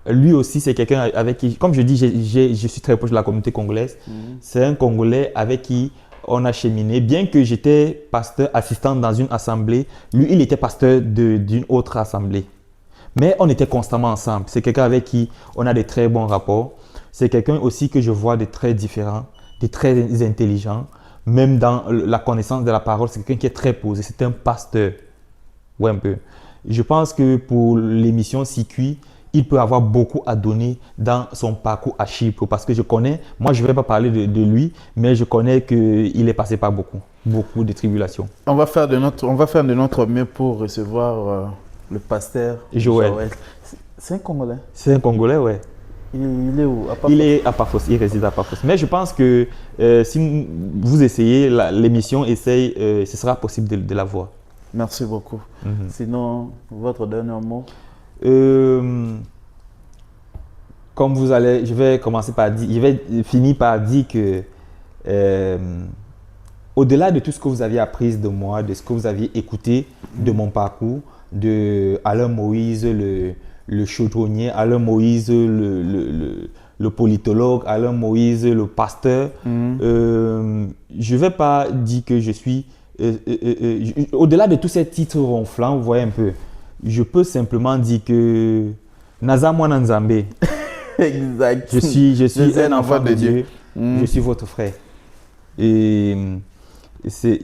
lui aussi, c'est quelqu'un avec qui, comme je dis, je suis très proche de la communauté congolaise. C'est un Congolais avec qui on a cheminé. Bien que j'étais pasteur assistant dans une assemblée, lui, il était pasteur d'une autre assemblée. Mais on était constamment ensemble. C'est quelqu'un avec qui on a des très bons rapports. C'est quelqu'un aussi que je vois de très différent, de très intelligent. Même dans la connaissance de la parole, c'est quelqu'un qui est très posé. C'est un pasteur. Ouais, un peu. Je pense que pour l'émission Circuit, il peut avoir beaucoup à donner dans son parcours à Chypre. Parce que je connais, moi je ne vais pas parler de lui, mais je connais qu'il est passé par beaucoup de tribulations.
On va faire de notre mieux pour recevoir le pasteur Joël. C'est un Congolais?
C'est un Congolais, ouais.
Il est où?
Il est à Paphos, il réside à Paphos. Mais je pense que si vous essayez, l'émission essaye, ce sera possible de la voir.
Merci beaucoup. Sinon, votre dernier mot?
Comme vous allez, je vais finir par dire que au-delà de tout ce que vous aviez appris de moi, de ce que vous aviez écouté de mon parcours, de Alain Moïse, le chaudronnier, Alain Moïse, le politologue, Alain Moïse, le pasteur, je ne vais pas dire que je suis... au-delà de tous ces titres ronflants, vous voyez un peu, je peux simplement dire que Naza Mwana Nzambe.
Exact.
Je suis un enfant de Dieu. Je suis votre frère. Et ce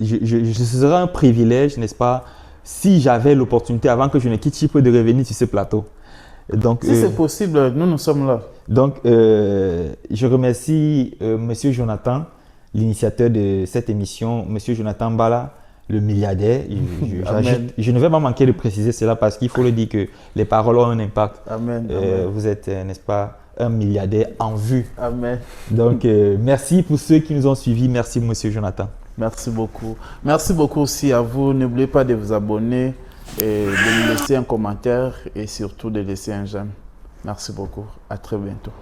serait un privilège, n'est-ce pas, si j'avais l'opportunité, avant que je ne quitte Chypre, de revenir sur ce plateau. Donc,
si c'est possible, nous sommes là. Donc,
je remercie Monsieur Jonathan, l'initiateur de cette émission, Monsieur Jonathan Bala, le milliardaire. Je ne vais pas manquer de préciser cela parce qu'il faut le dire que les paroles ont un impact.
Amen.
Vous êtes, n'est-ce pas, un milliardaire en vue.
Amen.
Donc, merci pour ceux qui nous ont suivis. Merci, Monsieur Jonathan.
Merci beaucoup. Merci beaucoup aussi à vous. N'oubliez pas de vous abonner et de nous laisser un commentaire et surtout de laisser un j'aime. Merci beaucoup. À très bientôt.